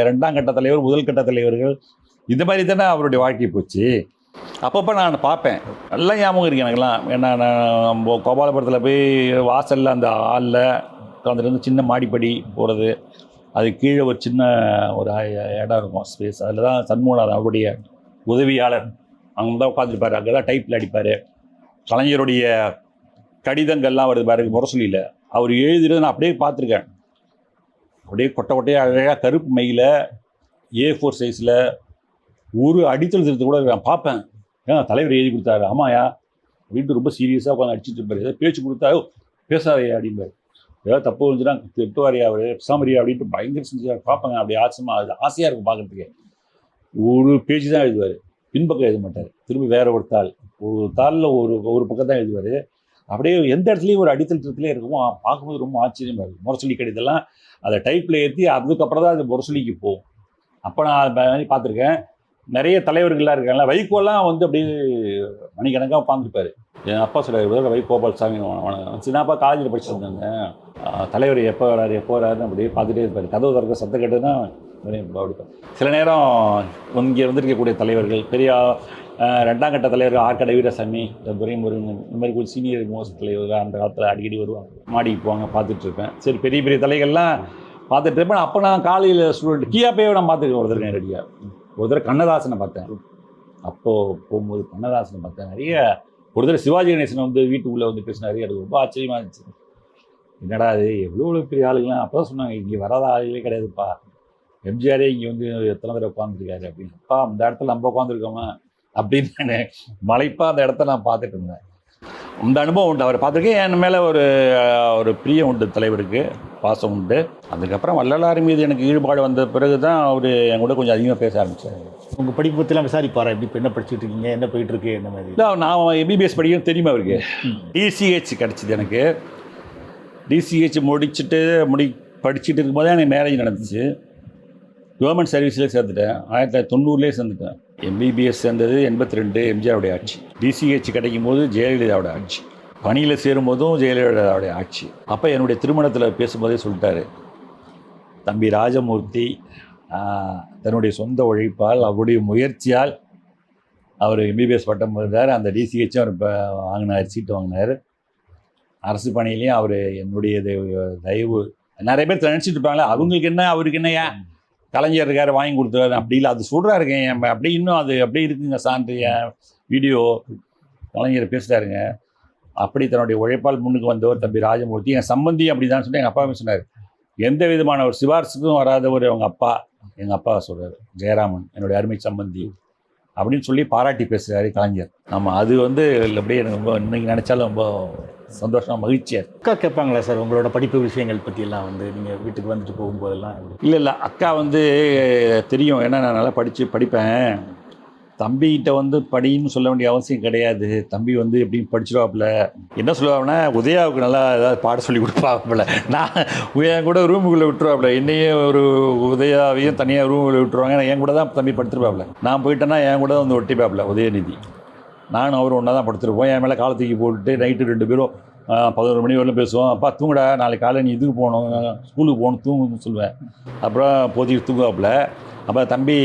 2ஆம் கட்ட தலைவர், முதல் கட்ட தலைவர்கள், இந்த மாதிரி தானே அவருடைய வாழ்க்கை போச்சு. அப்பப்போ நான் பார்ப்பேன். நல்லா ஞாபகம் இருக்குது எனக்குலாம். ஏன்னா நான் கோபாலபுரத்தில் போய் வாசலில் அந்த ஹாலில் உட்காந்துருந்து சின்ன மாடிப்படி போகிறது, அது கீழே ஒரு சின்ன ஒரு இடம் இருக்கும், ஸ்பேஸ். அதில் தான் சண்முகநாதன் அவருடைய உதவியாளர் அங்கே தான் உட்காந்துருப்பார். அங்கே தான் டைப்பில் அடிப்பார். கலைஞருடைய கடிதங்கள்லாம் வருது பாருங்க முரசொலியில், அவர் எழுதுறது நான் அப்படியே பார்த்துருக்கேன். அப்படியே கொட்டை கொட்டையாக அழகாக கருப்பு மையில் A4 சைஸில் ஒரு அடித்தல் திருத்த கூட நான் பார்ப்பேன். ஏன் தலைவர் எழுதி கொடுத்தாரு, ஆமாயா அப்படின்ட்டு ரொம்ப சீரியஸாக உட்காந்து அடிச்சுட்டு இருப்பார். ஏதாவது பேச்சு கொடுத்தா பேசாதையா அப்படின்பார். ஏதாவது தப்பு வந்துச்சுன்னா திட்டுவாரியா அவர், பிசாமரியா அப்படின்ட்டு பயங்கர செஞ்சு பார்ப்பேங்க. அப்படி ஆசையாக இருக்கும் பார்க்குறதுக்கு. ஒரு பேஜ் தான் எழுதுவார், பின்பக்கம் எழுத மாட்டார். திரும்பி வேற ஒரு தாளில் ஒரு பக்கம் தான் எழுதுவார். அப்படியே எந்த இடத்துலையும் ஒரு அடித்தல் திருத்தலே இருக்குமோ பார்க்கும்போது ரொம்ப ஆச்சரியமாக இருக்கும். முரசொலி கடிதெல்லாம் அதை டைப்பில் ஏற்றி அதுக்கப்புறம் தான் அது முரசொலிக்கு போகும். அப்போ நான் அதை பார்த்துருக்கேன். நிறைய தலைவர்கள்லாம் இருக்காங்களா, வைகோலாம் வந்து அப்படியே மணிக்கணக்காக உட்காந்துருப்பார். என் அப்பா சொல்லுவார், வை கோபால்சாமி சின்னப்பா காலேஜில் படிச்சுருந்தாங்க, தலைவர் எப்போ வராருன்னு அப்படியே பார்த்துட்டே இருப்பார். கதவு திறக்க சத்தம் கேட்டுன்னா அப்படி. சில நேரம் இங்கே வந்துருக்கக்கூடிய தலைவர்கள், பெரிய 2ஆம் கட்ட தலைவர் ஆர்கடை வீரசாமி, துரைமுருகன், இந்த மாதிரி கொஞ்சம் சீனியர் மோஸ்ட் தலைவர்கள் அந்த காலத்தில் அடிக்கடி வருவாங்க. மாடிக்கு போவாங்க, பார்த்துட்ருப்பேன். சரி, பெரிய பெரிய தலைகள்லாம் பார்த்துட்டு இருப்பேன். அப்போ நான் காலையில் ஸ்டூடெண்ட் கியாப்பையை நான் பார்த்துருக்கேன். ஒரு தடவை ரெடியாக ஒரு தடவை கண்ணதாசனை பார்த்தேன். அப்போது போகும்போது கண்ணதாசனை பார்த்தேன். நிறைய ஒரு தடவை சிவாஜி கணேசனை வந்து வீட்டுக்குள்ளே வந்து பேசினாரு. எனக்கு ரொம்ப ஆச்சரியமாக இருந்துச்சு. என்னடா அது எவ்வளோ பெரிய ஆளுங்களாம். அப்போ தான் சொன்னாங்க, இங்கே வராத ஆளுகளே கிடையாதுப்பா, எம்ஜிஆரே இங்கே வந்து எத்தனை தடவை உட்காந்துருக்காரு அப்படின்னு. அப்பா அந்த இடத்துல நம்ம உட்காந்துருக்கோமா அப்படின்னு நான் மலைப்பாக அந்த இடத்த நான் பார்த்துட்டு இருந்தேன். அந்த அனுபவம் உண்டு. அவரை பார்த்துருக்கேன். என் மேலே ஒரு பிரியம் உண்டு, தலைவருக்கு பாசம் உண்டு. அதுக்கப்புறம் வள்ளலார் மீது எனக்கு ஈடுபாடு வந்த பிறகு தான் அவர் என் கூட கொஞ்சம் அதிகமாக பேச ஆரம்பித்தார். உங்கள் படிப்பு பற்றிலாம் விசாரிப்பாரா? எப்படி என்ன படிச்சுட்டு இருக்கீங்க, என்ன போயிட்டுருக்கு, என்ன மாதிரி? இல்லை, நான் MBBS படிக்கணும் தெரியுமா அவருக்கு. DCH கிடச்சிது எனக்கு. DCH படிச்சுட்டு இருக்கும்போது எனக்கு மேரேஜ் நடந்துச்சு. கவர்மெண்ட் சர்வீஸில் சேர்ந்துட்டேன். 1990 சேர்ந்துட்டேன். MBBS சேர்ந்தது 82 எம்ஜிஆருடைய ஆட்சி. DCH கிடைக்கும் போது ஜெயலலிதாவோட ஆட்சி. பணியில் சேரும்போதும் ஜெயலலிதாவுடைய ஆட்சி. அப்போ என்னுடைய திருமணத்தில் பேசும்போதே சொல்லிட்டாரு, தம்பி ராஜமூர்த்தி தன்னுடைய சொந்த உழைப்பால் அவருடைய முயற்சியால் அவர் எம்பிபிஎஸ் பட்டம் பெறுறார். அந்த டிசிஹெச்சும் அவர் இப்போ வாங்கினார், சீட்டு வாங்கினார். அரசு பணியிலையும் அவர் என்னுடைய தயவு. நிறைய பேர் நினச்சிட்டு இருப்பாங்களே அவங்களுக்கு என்ன அவருக்கு என்னையா கலைஞர் இருக்காரு வாங்கி கொடுத்துருவாரு, அப்படி இல்லை. அது சொல்கிறாருங்க அப்படி இன்னும் அது அப்படியே இருக்குங்க சான்று வீடியோ கலைஞர் பேசுகிறாருங்க. அப்படி தன்னுடைய உழைப்பால் முன்னுக்கு வந்தவர் தம்பி ராஜமூர்த்தி. என் சம்பந்தி அப்படி தான் சொல்லி எங்கள் அப்பாவே சொன்னார். எந்த விதமான ஒரு சிபாரிசுக்கும் வராதவர் அவங்க அப்பா. எங்கள் அப்பா சொல்கிறார், ஜெயராமன் என்னுடைய அருமை சம்பந்தி அப்படின்னு சொல்லி பாராட்டி பேசுகிறாரு கலைஞர். ஆமாம், அது அப்படியே எனக்கு ரொம்ப இன்னைக்கு நினச்சாலும் ரொம்ப சந்தோஷமாக மகிழ்ச்சியாக இருக்குது. அக்கா கேட்பாங்களா சார் உங்களோட படிப்பு விஷயங்கள் பற்றியெல்லாம் நீங்கள் வீட்டுக்கு வந்துட்டு போகும்போதெல்லாம்? இல்லை அக்கா தெரியும், ஏன்னா நான் நல்லா படிப்பேன். தம்பிகிட்ட படின்னு சொல்ல வேண்டிய அவசியம் கிடையாது. தம்பி எப்படின்னு படிச்சிருவாப்புல. என்ன சொல்லுவாப்புனா, உதயாவுக்கு நல்லா ஏதாவது பாட சொல்லி கொடுப்பாப்புல. நான் என் கூட ரூமுக்குள்ளே விட்டுருவாப்புல. என்னையும் ஒரு உதயாவையும் தனியாக ரூமுக்குள்ளே விட்டுருவாங்க. நான் என் கூட தான் தம்பி படுத்துருப்பாப்புல. நான் போயிட்டேன்னா என் கூட ஒட்டிப்பாப்புல உதயநிதி. நானும் அவரும் ஒன்றா தான் படுத்துருப்போம். என் மேலே காலை தூக்கி போட்டுட்டு நைட்டு 2 பேரும் 11 மணி வரலும் பேசுவோம். அப்பா தூங்குடா, நாளைக்கு காலை நீ இதுக்கு போகணும், ஸ்கூலுக்கு போகணும், தூங்குன்னு சொல்லுவேன். அப்புறம் போத்திட்டு தூங்குவாப்புல. அப்போ தம்பி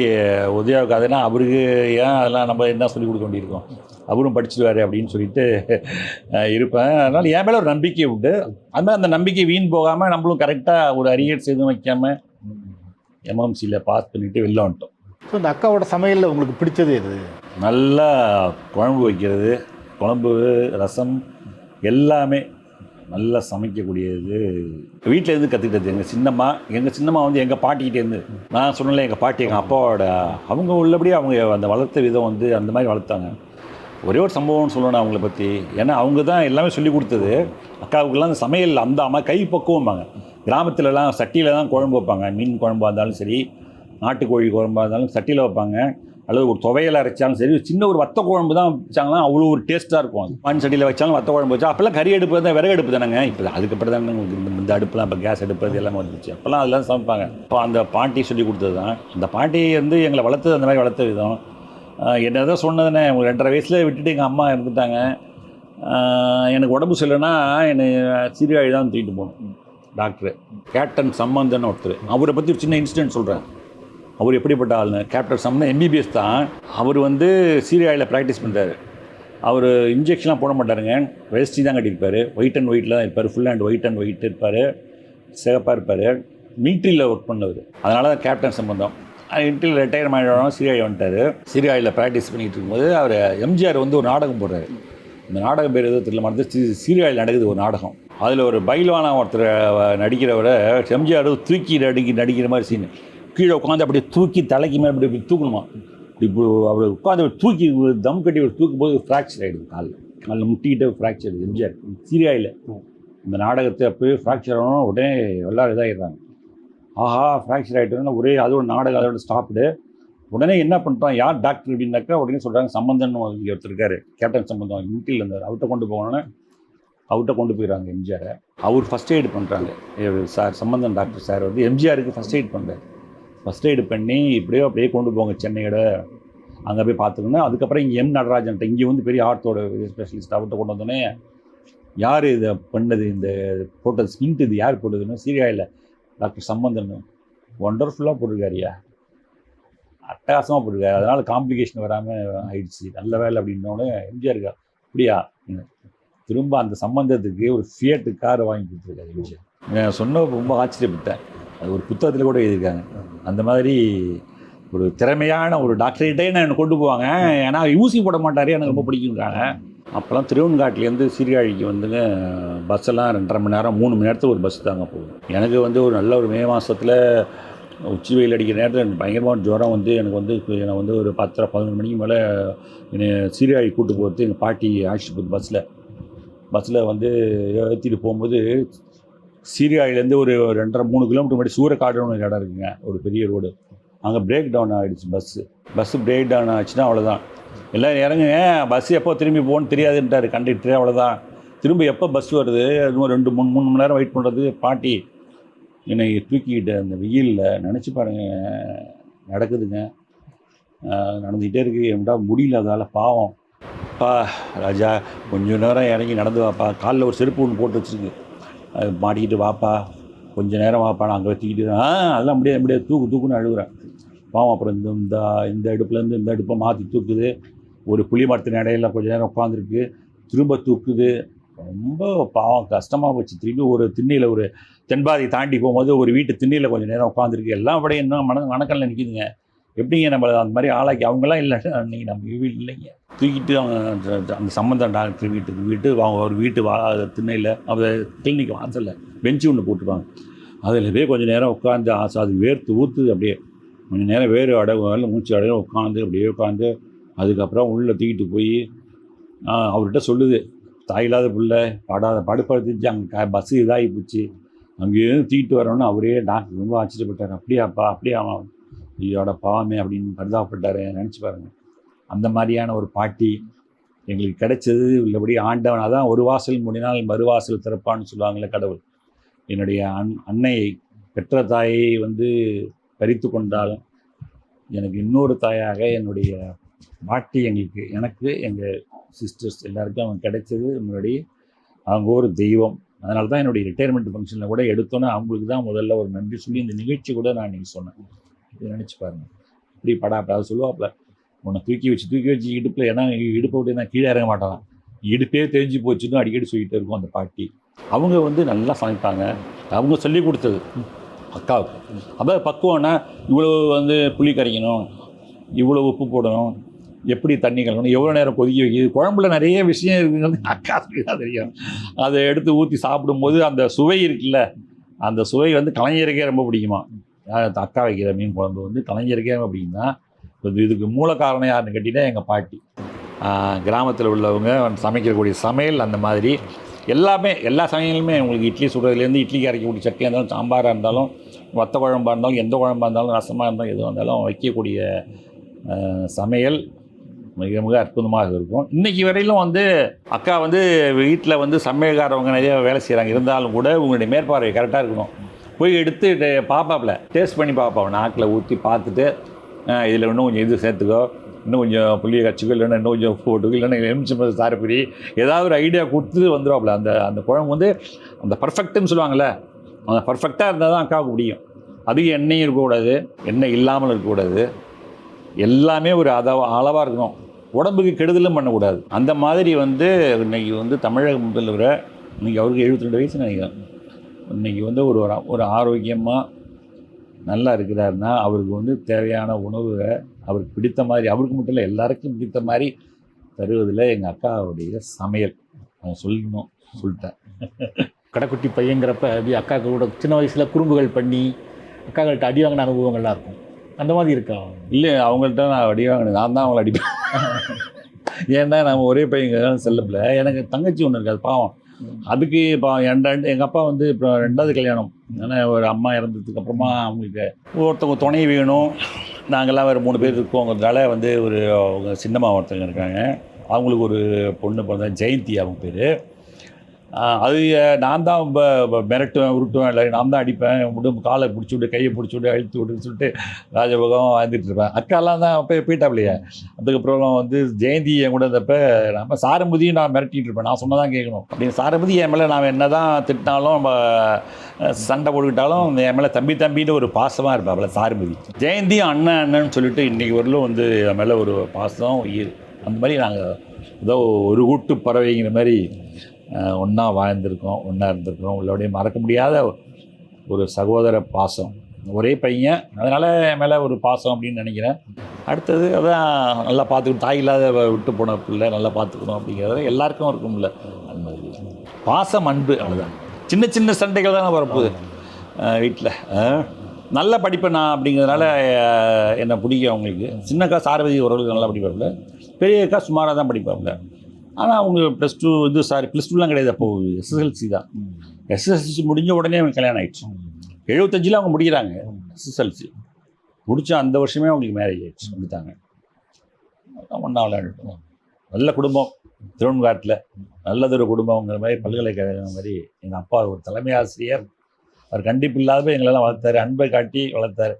உதயாவுக்கு அதுனா அவருக்கு ஏன் அதெல்லாம் நம்ம என்ன சொல்லிக் கொடுக்க வேண்டியிருக்கோம், அவரும் படிச்சுடுவார் அப்படின்னு சொல்லிட்டு இருப்பேன். அதனால் என் மேலே ஒரு நம்பிக்கை உண்டு. அதுமாதிரி அந்த நம்பிக்கை வீண் போகாமல் நம்மளும் கரெக்டாக ஒரு அரியர் செய்து வைக்காமல் எம்எம்சியில் பாஸ் பண்ணிவிட்டு வெளில வந்துட்டோம். ஸோ இந்த அக்காவோட சமையலில் உங்களுக்கு பிடிச்சது எது? நல்லா குழம்பு வைக்கிறது, குழம்பு ரசம் எல்லாமே நல்லா சமைக்கக்கூடியது. வீட்டிலேருந்து கற்றுக்கிட்டது எங்கள் சின்னம்மா எங்கள் பாட்டிக்கிட்டேருந்து. நான் சொன்னல எங்கள் பாட்டி எங்கள் அப்பாவோட அவங்க உள்ளபடியே அவங்க அந்த வளர்த்த விதம் அந்த மாதிரி வளர்த்தாங்க. ஒரே ஒரு சம்பவம்னு சொல்லணும் அவங்கள பற்றி. ஏன்னா அவங்க தான் எல்லாமே சொல்லி கொடுத்தது. அக்காவுக்கெல்லாம் அந்த சமையல் அந்த அம்மா கை பக்குவம்பாங்க. கிராமத்துலலாம் சட்டியில் தான் குழம்பு வைப்பாங்க. மீன் குழம்பாக இருந்தாலும் சரி, நாட்டுக்கோழி குழம்பாக இருந்தாலும் சட்டியில் வைப்பாங்க. அல்லது ஒரு துவையல் அரைச்சாலும் சரி, சின்ன ஒரு வத்த குழம்பு தான் வச்சாங்கன்னா அவ்வளோ ஒரு டேஸ்ட்டாக இருக்கும். அது மண் சட்டியில் வச்சாலும் வத்த குழம்பு வச்சா அப்போல்லாம் கறி அடுப்பு தான், விறகு அடுப்பு தானேங்க. இப்போ அதுக்கப்புறம் தானே இந்த அடுப்புலாம் இப்போ கேஸ் அடுப்பு அது எல்லாமே வந்துச்சு. அப்போல்லாம் அதெல்லாம் சமைப்பாங்க. இப்போ அந்த பாட்டி சொல்லி கொடுத்தது தான். அந்த பாட்டி எங்களை வளர்த்தது அந்த மாதிரி வளர்த்த விதம். என்ன தான் சொன்னதுன்னே 2.5 வயசில் விட்டுட்டு எங்கள் அம்மா இருந்துட்டாங்க. எனக்கு உடம்பு சரியில்லைன்னா என்னை சீர்காழி தான் தூக்கிட்டு போகணும். டாக்டரு கேப்டன் சம்பந்தன் ஒருத்தர். அவரை பற்றி ஒரு சின்ன இன்சிடென்ட் சொல்கிறேன். அவர் எப்படிப்பட்ட ஆளுன்னு. கேப்டன் சம்பந்தன் எம்பிபிஎஸ் தான். அவர் சீர்காழியில் ப்ராக்டிஸ் பண்ணுறாரு. அவர் இன்ஜெக்ஷன்லாம் போட மாட்டாருங்க, வேஸ்டி தான் கட்டியிருப்பார். ஒயிட் அண்ட் ஒயிட்டில் தான் இருப்பார். ஃபுல் அண்ட் ஒயிட் இருப்பார், சிகப்பாக இருப்பார். மிலிட்ரியில் ஒர்க் பண்ணவர். அதனால தான் கேப்டன் சம்பந்தம். மிலிட்ரியில் ரிட்டையர் ஆகிடணும், சீர்காழி வந்துட்டார். சீர்காழியில் ப்ராக்டிஸ் பண்ணிகிட்டு இருக்கும்போது அவர் எம்ஜிஆர் ஒரு நாடகம் போடுறாரு. இந்த நாடகம் பேர் எதுவும் தெரியல மாதிரி சீர்காழியில் நடக்குது ஒரு நாடகம். அதில் ஒரு பைல்வானா ஒருத்தர் நடிக்கிறவரை எம்ஜிஆர் தூக்கி நடிக்கிற மாதிரி சீனு. கீழே உட்காந்து அப்படியே தூக்கி தலைக்கு மேலே இப்படி தூக்கணுமா, இப்படி அப்படி உட்காந்து தூக்கி தம் கட்டி தூக்கும் போது ஃப்ராக்சர் ஆகிடுது. காலில் முட்டிக்கிட்டே ஃப்ராக்சர் ஆகிடுது எம்ஜிஆர் சீர்காழியில். இந்த நாடகத்தை அப்போயே ஃப்ராக்சர் ஆகணும், உடனே எல்லோரும் இதாகிடுறாங்க. ஆஹா ஃப்ராக்சர் ஆகிட்டோன்னா ஒரே அதோட நாடகம் அதோட ஸ்டாப்டு. உடனே என்ன பண்ணுறான், யார் டாக்டர் அப்படின்னாக்கா உடனே சொல்கிறாங்க சம்பந்தன் ஒருத்தர் இருக்கார், கேப்டன் சம்பந்தம் மிலிட்ரியில் இருந்தார். அவர்கிட்ட கொண்டு போகணுன்னு அவர்கிட்ட கொண்டு போயிடறாங்க எம்ஜிஆரை. அவர் ஃபஸ்ட் எய்டு பண்ணுறாங்க. சார் சம்பந்தன் டாக்டர் சார் எம்ஜிஆருக்கு ஃபஸ்ட் எய்ட் பண்ணுறாரு. ஃபஸ்ட் எய்டு பண்ணி அப்படியே கொண்டு போங்க சென்னையோட, அங்கே போய் பார்த்துக்கணும். அதுக்கப்புறம் இங்கே நடராஜன்ட்ட இங்கே பெரிய ஆர்த்தோட ஸ்பெஷலிஸ்ட் அவர்கிட்ட கொண்டு வந்தோடனே, யார் இதை பண்ணது, இந்த போட்டது ஸ்கின்ட் இது யார் போட்டதுன்னு சீர்காழியில் டாக்டர் சம்பந்தன் ஒண்டர்ஃபுல்லாக போட்டிருக்காருயா, அட்டகாசமாக போட்டிருக்காரு. அதனால் காம்ப்ளிகேஷன் வராமல் ஆயிடுச்சு, நல்ல வேலை அப்படின்னோடனே எம்ஜிஆருக்கு அப்படியா திரும்ப அந்த சம்பந்தத்துக்கு ஒரு ஃபியட் காரை வாங்கி கொடுத்துருக்காரு எம்ஜிஆர். நான் சொன்ன ரொம்ப ஆச்சரியப்பட்டேன். அது ஒரு புத்தகத்தில் கூட எழுதியிருக்காங்க. அந்த மாதிரி ஒரு திறமையான ஒரு டாக்டர்கிட்டே நான் கொண்டு போவாங்க. ஏன்னா ஊசி போட மாட்டார், எனக்கு ரொம்ப பிடிக்குங்கிறாங்க. அப்போல்லாம் திருவன்காட்டிலேருந்து சீர்காழிக்கு பஸ்ஸெல்லாம் 2.5 மணி நேரம் 3 மணி நேரத்துக்கு ஒரு பஸ் தாங்க போகும். எனக்கு ஒரு நல்ல ஒரு மே மாதத்தில் உச்சி வெயில் அடிக்கிற நேரத்தில் எனக்கு பயங்கரமான ஜுரம் எனக்கு என்னை ஒரு 10-11 மணிக்கு மேலே என்னை சீர்காழி கூப்பிட்டு போகிறது எங்கள் பாட்டி ஆட்சி பஸ்ஸில் ஏற்றிட்டு போகும்போது சீர்காழிலேருந்து ஒரு 2.5-3 கிலோமீட்டர் முன்னாடி சூரக்காடுன்னு ஒரு இடம் இருக்குங்க, ஒரு பெரிய ரோடு. அங்கே பிரேக் டவுன் ஆகிடுச்சு. பஸ்ஸு பிரேக் டவுன் ஆச்சுன்னா அவ்வளோதான், எல்லாம் இறங்குங்க, பஸ்ஸு எப்போ திரும்பி போகணுன்னு தெரியாதுன்ட்டார் கண்டக்டர். அவ்வளோதான், திரும்ப எப்போ பஸ் வருது இன்னும் 2-3 மணி நேரம் வெயிட் பண்ணுறது. பாட்டி என்னை தூக்கிக்கிட்டு அந்த வெயிலில் நினச்சி பாருங்கள் நடக்குதுங்க, நடந்துக்கிட்டே இருக்குது. என்கிட்ட முடியல, அதால் பாவம் அப்பா ராஜா கொஞ்ச நேரம் இறங்கி நடந்து வாப்பா, காலில் ஒரு செருப்பு ஒன்று போட்டு வச்சுருக்கு, அது மாட்டிக்கிட்டு வாப்பா, கொஞ்ச நேரம் வாப்பா, நான் அங்கே தூக்கிட்டு அதெல்லாம் முடியாது முடியாது, தூக்குன்னு அழுகுறேன். பாவம் அப்புறம் இந்த இந்த அடுப்புலேருந்து இந்த அடுப்பை மாற்றி தூக்குது, ஒரு புளி மரத்தின் இடையில கொஞ்சம் நேரம் உட்காந்துருக்கு, திரும்ப தூக்குது. ரொம்ப பாவம் கஷ்டமாக போச்சு. திரும்பி ஒரு திண்ணையில் ஒரு தென்பாதி தாண்டி போகும்போது ஒரு வீட்டு திண்ணையில் கொஞ்சம் நேரம் உட்காந்துருக்கு. எல்லாம் விட இன்னும் மனக்கல்ல நிற்கிதுங்க. எப்படிங்க நம்ம அந்த மாதிரி ஆளாக்கி அவங்களாம் இல்லை, அன்றைக்கி நம்ம வீடு இல்லைங்க. தூக்கிட்டு அவங்க அந்த சம்பந்தம் டாக்டர் வீட்டு அவங்க ஒரு வீட்டு திண்ணையில் அந்த கிளினிக் வாசலில் பெஞ்சு ஒன்று போட்டுருவாங்க. அதில் போய் கொஞ்சம் நேரம் உட்காந்து அது வேர்த்து ஊற்றுது. அப்படியே கொஞ்சம் நேரம் வேறு அடகு மூச்சு அடையும் உட்காந்து அப்படியே உட்காந்து அதுக்கப்புறம் உள்ளே தூக்கிட்டு போய் அவர்கிட்ட சொல்லுது, தாயில்லாத பிள்ளை படுப்படுத்திச்சு, அங்கே பஸ்ஸு இதாகி போச்சு, அங்கேயும் தூக்கிட்டு வரணும்னு அவரே டாக்டர் ரொம்ப ஆச்சரியப்பட்டார். அப்படியாப்பா அப்படியே ஐயோட பாவமே அப்படின்னு பரிதாபப்பட்டார். நினச்சி பாருங்கள், அந்த மாதிரியான ஒரு பாட்டி எங்களுக்கு கிடைச்சது. உள்ளபடி ஆண்டவன் அதான் ஒரு வாசல் மூடினால் மறுவாசல் திறப்பான்னு சொல்லுவாங்களே கடவுள். என்னுடைய அன்னையை பெற்ற தாயை பறித்து கொண்டாலும் எனக்கு இன்னொரு தாயாக என்னுடைய பாட்டி எனக்கு எங்கள் சிஸ்டர்ஸ் எல்லாருக்கும் அவங்க கிடைச்சது முன்னாடி. அவங்க ஒரு தெய்வம். அதனால தான் என்னுடைய ரிட்டையர்மெண்ட் ஃபங்க்ஷனில் கூட எடுத்தோன்னே அவங்களுக்கு தான் முதல்ல ஒரு நன்றி சொல்லி இந்த நிகழ்ச்சி கூட நான் இன்றைக்கி சொன்னேன். இதை நினச்சி பாருங்கள். இப்படி அதை சொல்லுவாப்பில், உன்னை தூக்கி வச்சு இடுப்பில், ஏன்னா இடுப்பை விட்டு நான் கீழே இறங்க மாட்டான், இடுப்பே தெரிஞ்சு போச்சுன்னு அடிக்கடி சொல்லிகிட்டே இருக்கும் அந்த பாட்டி. அவங்க நல்லா சமைப்பாங்க. அவங்க சொல்லி கொடுத்தது அக்காவுக்கு. அப்போ பக்குவம்னா இவ்வளோ புளி கரைக்கணும், இவ்வளோ உப்பு போடணும், எப்படி தண்ணி கலக்கணும், எவ்வளோ நேரம் கொதிக்க வைக்கிது, குழம்புல நிறைய விஷயம் இருக்குங்கிறது அக்காவுக்கு தான் தெரியும். அதை எடுத்து ஊற்றி சாப்பிடும்போது அந்த சுவை இருக்குல்ல, அந்த சுவை கலைஞருக்கே ரொம்ப பிடிக்குமா. அக்கா வைக்கிற மீன் குழம்பு கலைஞருக்கே ரொம்ப பிடிக்கும்னா இதுக்கு மூல காரணம் யாருன்னு கேட்டிங்கன்னா எங்கள் பாட்டி. கிராமத்தில் உள்ளவங்க சமைக்கக்கூடிய சமையல் அந்த மாதிரி எல்லாமே, எல்லா சமையலுமே உங்களுக்கு இட்லி சுடுறதுலேருந்து இட்லிக்கு அரைக்கக்கூடிய சட்னியாக இருந்தாலும், சாம்பாராக இருந்தாலும், வத்த குழம்பாக இருந்தாலும், எந்த குழம்பாக இருந்தாலும், ரசமாக இருந்தாலும், எதுவாக இருந்தாலும் வைக்கக்கூடிய சமையல் மிக மிக அற்புதமாக இருக்கும். இன்றைக்கி வரையிலும் அக்கா வீட்டில் சமையல்காரவங்க நிறைய வேலை செய்கிறாங்க. இருந்தாலும் கூட உங்களுடைய மேற்பார்வை கரெக்டாக இருக்கணும். போய் எடுத்து பாப்பாப்பில் டேஸ்ட் பண்ணி பார்ப்போம், நாக்கில் ஊற்றி பார்த்துட்டு இதில் இன்னும் கொஞ்சம் இது சேர்த்துக்கோ, இன்னும் கொஞ்சம் புளியை கச்சிக்கோ, இல்லைன்னா இன்னும் கொஞ்சம் போட்டுக்கோ, இல்லைன்னா எலுமிச்சம்பழம் சாரப்பிரி, ஏதாவது ஒரு ஐடியா கொடுத்துட்டு வந்துடுவாப்புல. அந்த குழம்பு அந்த பர்ஃபெக்ட்டுன்னு சொல்லுவாங்கள்ல, அந்த பர்ஃபெக்டாக இருந்தால் தான் அக்காவுக்கு பிடிக்கும். அதுக்கு எண்ணெயும் இருக்கக்கூடாது, எண்ணெய் இல்லாமல் இருக்கக்கூடாது, எல்லாமே ஒரு அளவாக இருக்கணும், உடம்புக்கு கெடுதலும் பண்ணக்கூடாது. அந்த மாதிரி இன்றைக்கி தமிழக முதல்வரை, இன்றைக்கி அவருக்கு 72 வயசு நினைக்கிறேன், இன்றைக்கி ஒரு ஆரோக்கியமாக நல்லா இருக்கிறாருன்னா அவருக்கு தேவையான உணவை அவருக்கு பிடித்த மாதிரி, அவருக்கு மட்டும் இல்லை எல்லாருக்கும் பிடித்த மாதிரி தருவதில் எங்கள் அக்காவுடைய சமையல் சொல்லிட்டேன். கடைக்குட்டி பையங்கிறப்ப அப்படி அக்காவுக்கு கூட சின்ன வயசில் குறும்புகள் பண்ணி அக்காங்கள்ட்ட அடி வாங்கின அனுபவங்கள்லாம் இருக்கும். அந்த மாதிரி இருக்கா? இல்லை, அவங்கள்ட்ட நான் அடி வாங்கினேன், நான் தான் அவங்கள அடிப்பேன். ஏன்னா நம்ம ஒரே பையன் செல்லப்பில், எனக்கு தங்கச்சி ஒன்று இருக்காது பாவம். அதுக்கு இப்போ எங்கள் அப்பா இப்போ 2வது கல்யாணம். ஏன்னா ஒரு அம்மா இறந்ததுக்கு அப்புறமா அவங்களுக்கு ஒருத்தவங்க துணை வேணும். நாங்கள்லாம் வேறு 3 பேர் இருக்கோங்கிறதுனால ஒரு அவங்க சின்னம்மா ஒருத்தவங்க இருக்காங்க. அவங்களுக்கு ஒரு பொண்ணு பிறந்த ஜெயந்தி அவங்க பேர். அது நான் தான் மிரட்டுவேன், உருட்டுவேன், இல்லை நான் தான் அடிப்பேன், உடம்பு காலை பிடிச்சி விட்டு, கையை பிடிச்சி விட்டு, அழுத்து விட்டுன்னு சொல்லிட்டு ராஜபோகம் வாழ்ந்துட்டு இருப்பேன். அக்காலாம் தான் அப்போ போயிட்டாப்லையே. அதுக்கப்புறம் ஜெயந்தி என் கூட இருந்தப்போ நம்ம சாரம்பதியும் நான் மிரட்டிகிட்டு இருப்பேன், நான் சொன்னதான் கேட்கணும் அப்படின்னு. சாரம்பதி என் மேலே நான் என்ன தான் திட்டினாலும், நம்ம சண்டை போட்டுக்கிட்டாலும் என் மேலே தம்பின்னு ஒரு பாசமாக இருப்பாப்ல சாரம்பதி. ஜெயந்தி அண்ணன்னு சொல்லிட்டு இன்றைக்கி வரலும் என் மேலே ஒரு பாசம் அந்த மாதிரி நாங்கள் ஏதோ ஒரு கூட்டு பறவைங்கிற மாதிரி ஒன்றா வாழ்ந்திருக்கோம், ஒன்றா இருந்திருக்கிறோம். உள்ளபடியே மறக்க முடியாத ஒரு சகோதர பாசம். ஒரே பையன், அதனால் என் மேலே ஒரு பாசம் அப்படின்னு நினைக்கிறேன். அடுத்தது அதான் நல்லா பார்த்துக்கணும், தாய் இல்லாத விட்டு போன பிள்ளை நல்லா பார்த்துக்கணும் அப்படிங்கிறத எல்லாருக்கும் இருக்கும்ல. அந்த மாதிரி பாசம், அன்பு, அவ்வளோதான். சின்ன சின்ன சண்டைகள் தான் வரப்போகுது வீட்டில். நல்ல படிப்பேன் நான் அப்படிங்கிறதுனால என்னை பிடிக்கும் அவங்களுக்கு. சின்னக்கா சாரவதி ஓரளவுக்கு நல்லா படிப்பாப்புல, பெரியக்கா சுமாராக தான் படிப்பாப்புல. ஆனால் அவங்க +2 +2லாம் கிடையாது, அப்போது SSLC தான். SSLC முடிஞ்ச உடனே அவங்க கல்யாணம் ஆகிடுச்சு. 75 அவங்க முடிக்கிறாங்க SSLC முடித்த அந்த வருஷமே அவங்களுக்கு மேரேஜ் ஆகிடுச்சு, முடித்தாங்க. ஒன்றா விளையாண்டுட்டோம். நல்ல குடும்பம், திருவன்காட்டில் நல்லதொரு குடும்பங்கிற மாதிரி, பல்கலைக்கழகம் மாதிரி. எங்கள் அப்பா ஒரு தலைமை ஆசிரியர், அவர் கண்டிப்பு இல்லாத எங்களெல்லாம் வளர்த்தார், அன்பை காட்டி வளர்த்தார்.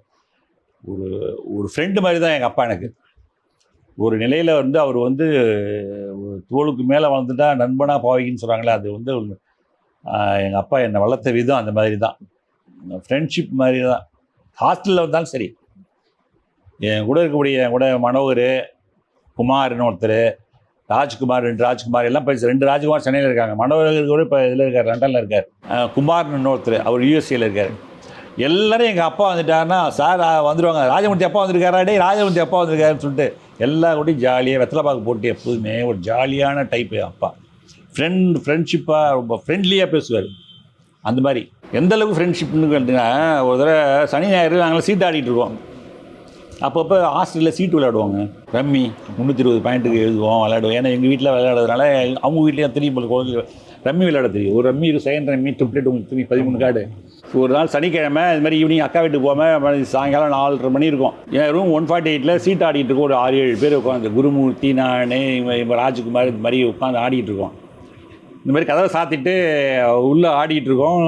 ஒரு ஃப்ரெண்டு மாதிரி தான் எங்கள் அப்பா எனக்கு. ஒரு நிலையில் வந்து அவர் வந்து தோளுக்கு மேலே வளர்ந்துட்டா நண்பனாக பாவிக்குன்னு சொல்கிறாங்களே, அது வந்து எங்கள் அப்பா என்னை வளர்த்த விதம் அந்த மாதிரி தான், ஃப்ரெண்ட்ஷிப் மாதிரி தான். ஹாஸ்டலில் வந்தாலும் சரி, என் கூட இருக்கக்கூடிய என் கூட மனோகர், குமார்னு ஒருத்தர், ராஜ்குமார், 2 ராஜ்குமார் எல்லாம் இப்போ 2 ராஜ்குமார் சென்னையில் இருக்காங்க. மனோகர் கூட இப்போ இதில் இருக்கார், லண்டனில் இருக்கார். குமார்னு ஒருத்தர், அவர் யூஎஸ்ஏயில் இருக்கார். எல்லோரும் எங்கள் அப்பா வந்துட்டாருன்னா, சார் வந்துடுவாங்க, ராஜமூர்த்தி அப்பா வந்திருக்காரா, டே ராஜமூர்த்தி அப்பா வந்திருக்காருன்னு சொல்லிட்டு எல்லா கூடயும் ஜாலியாக வெத்தலை பாக்கு போட்டு எப்போதுமே ஒரு ஜாலியான டைப்பு அப்பா. ஃப்ரெண்ட்ஷிப்பாக ரொம்ப ஃப்ரெண்ட்லியாக பேசுவார். அந்த மாதிரி எந்த அளவுக்கு ஃப்ரெண்ட்ஷிப்னு கேட்டிங்கன்னா, ஒரு தடவை சனி ஞாயிறு நாங்கள் சீட் ஆடிட்டு இருக்கோம். அப்பப்போ ஹாஸ்டலில் சீட்டு விளையாடுவாங்க, ரம்மி 320 பாயிண்ட்டுக்கு எழுதுவோம், விளையாடுவோம். ஏன்னா எங்கள் வீட்டில் விளையாடுறதுனால அவங்க வீட்லேயும் தெரியும் போல குழந்தை ரம்மி விளையாட தெரியும். ஒரு ரம்மி, ஒரு செகண்ட் ரம்மி, ட்ரிப்ளேட் உங்களுக்கு தெரியும், 13 கார்டு. ஒரு நாள் சனிக்கிழமை இது மாதிரி ஈவினிங் அக்கா வீட்டுக்கு போகாமல் சாயங்காலம் 4:30 மணி இருக்கும். என் ரூம் 148ல் சீட் ஆடிட்டு இருக்கோம். ஒரு 6-7 பேர் உட்காந்து, குருமூர்த்தி, நான், ராஜ்குமார், இது மாதிரி உட்காந்து ஆடிட்டு இருக்கோம். இந்த மாதிரி கதவை சாத்திட்டு உள்ளே ஆடிட்டு இருக்கோம்.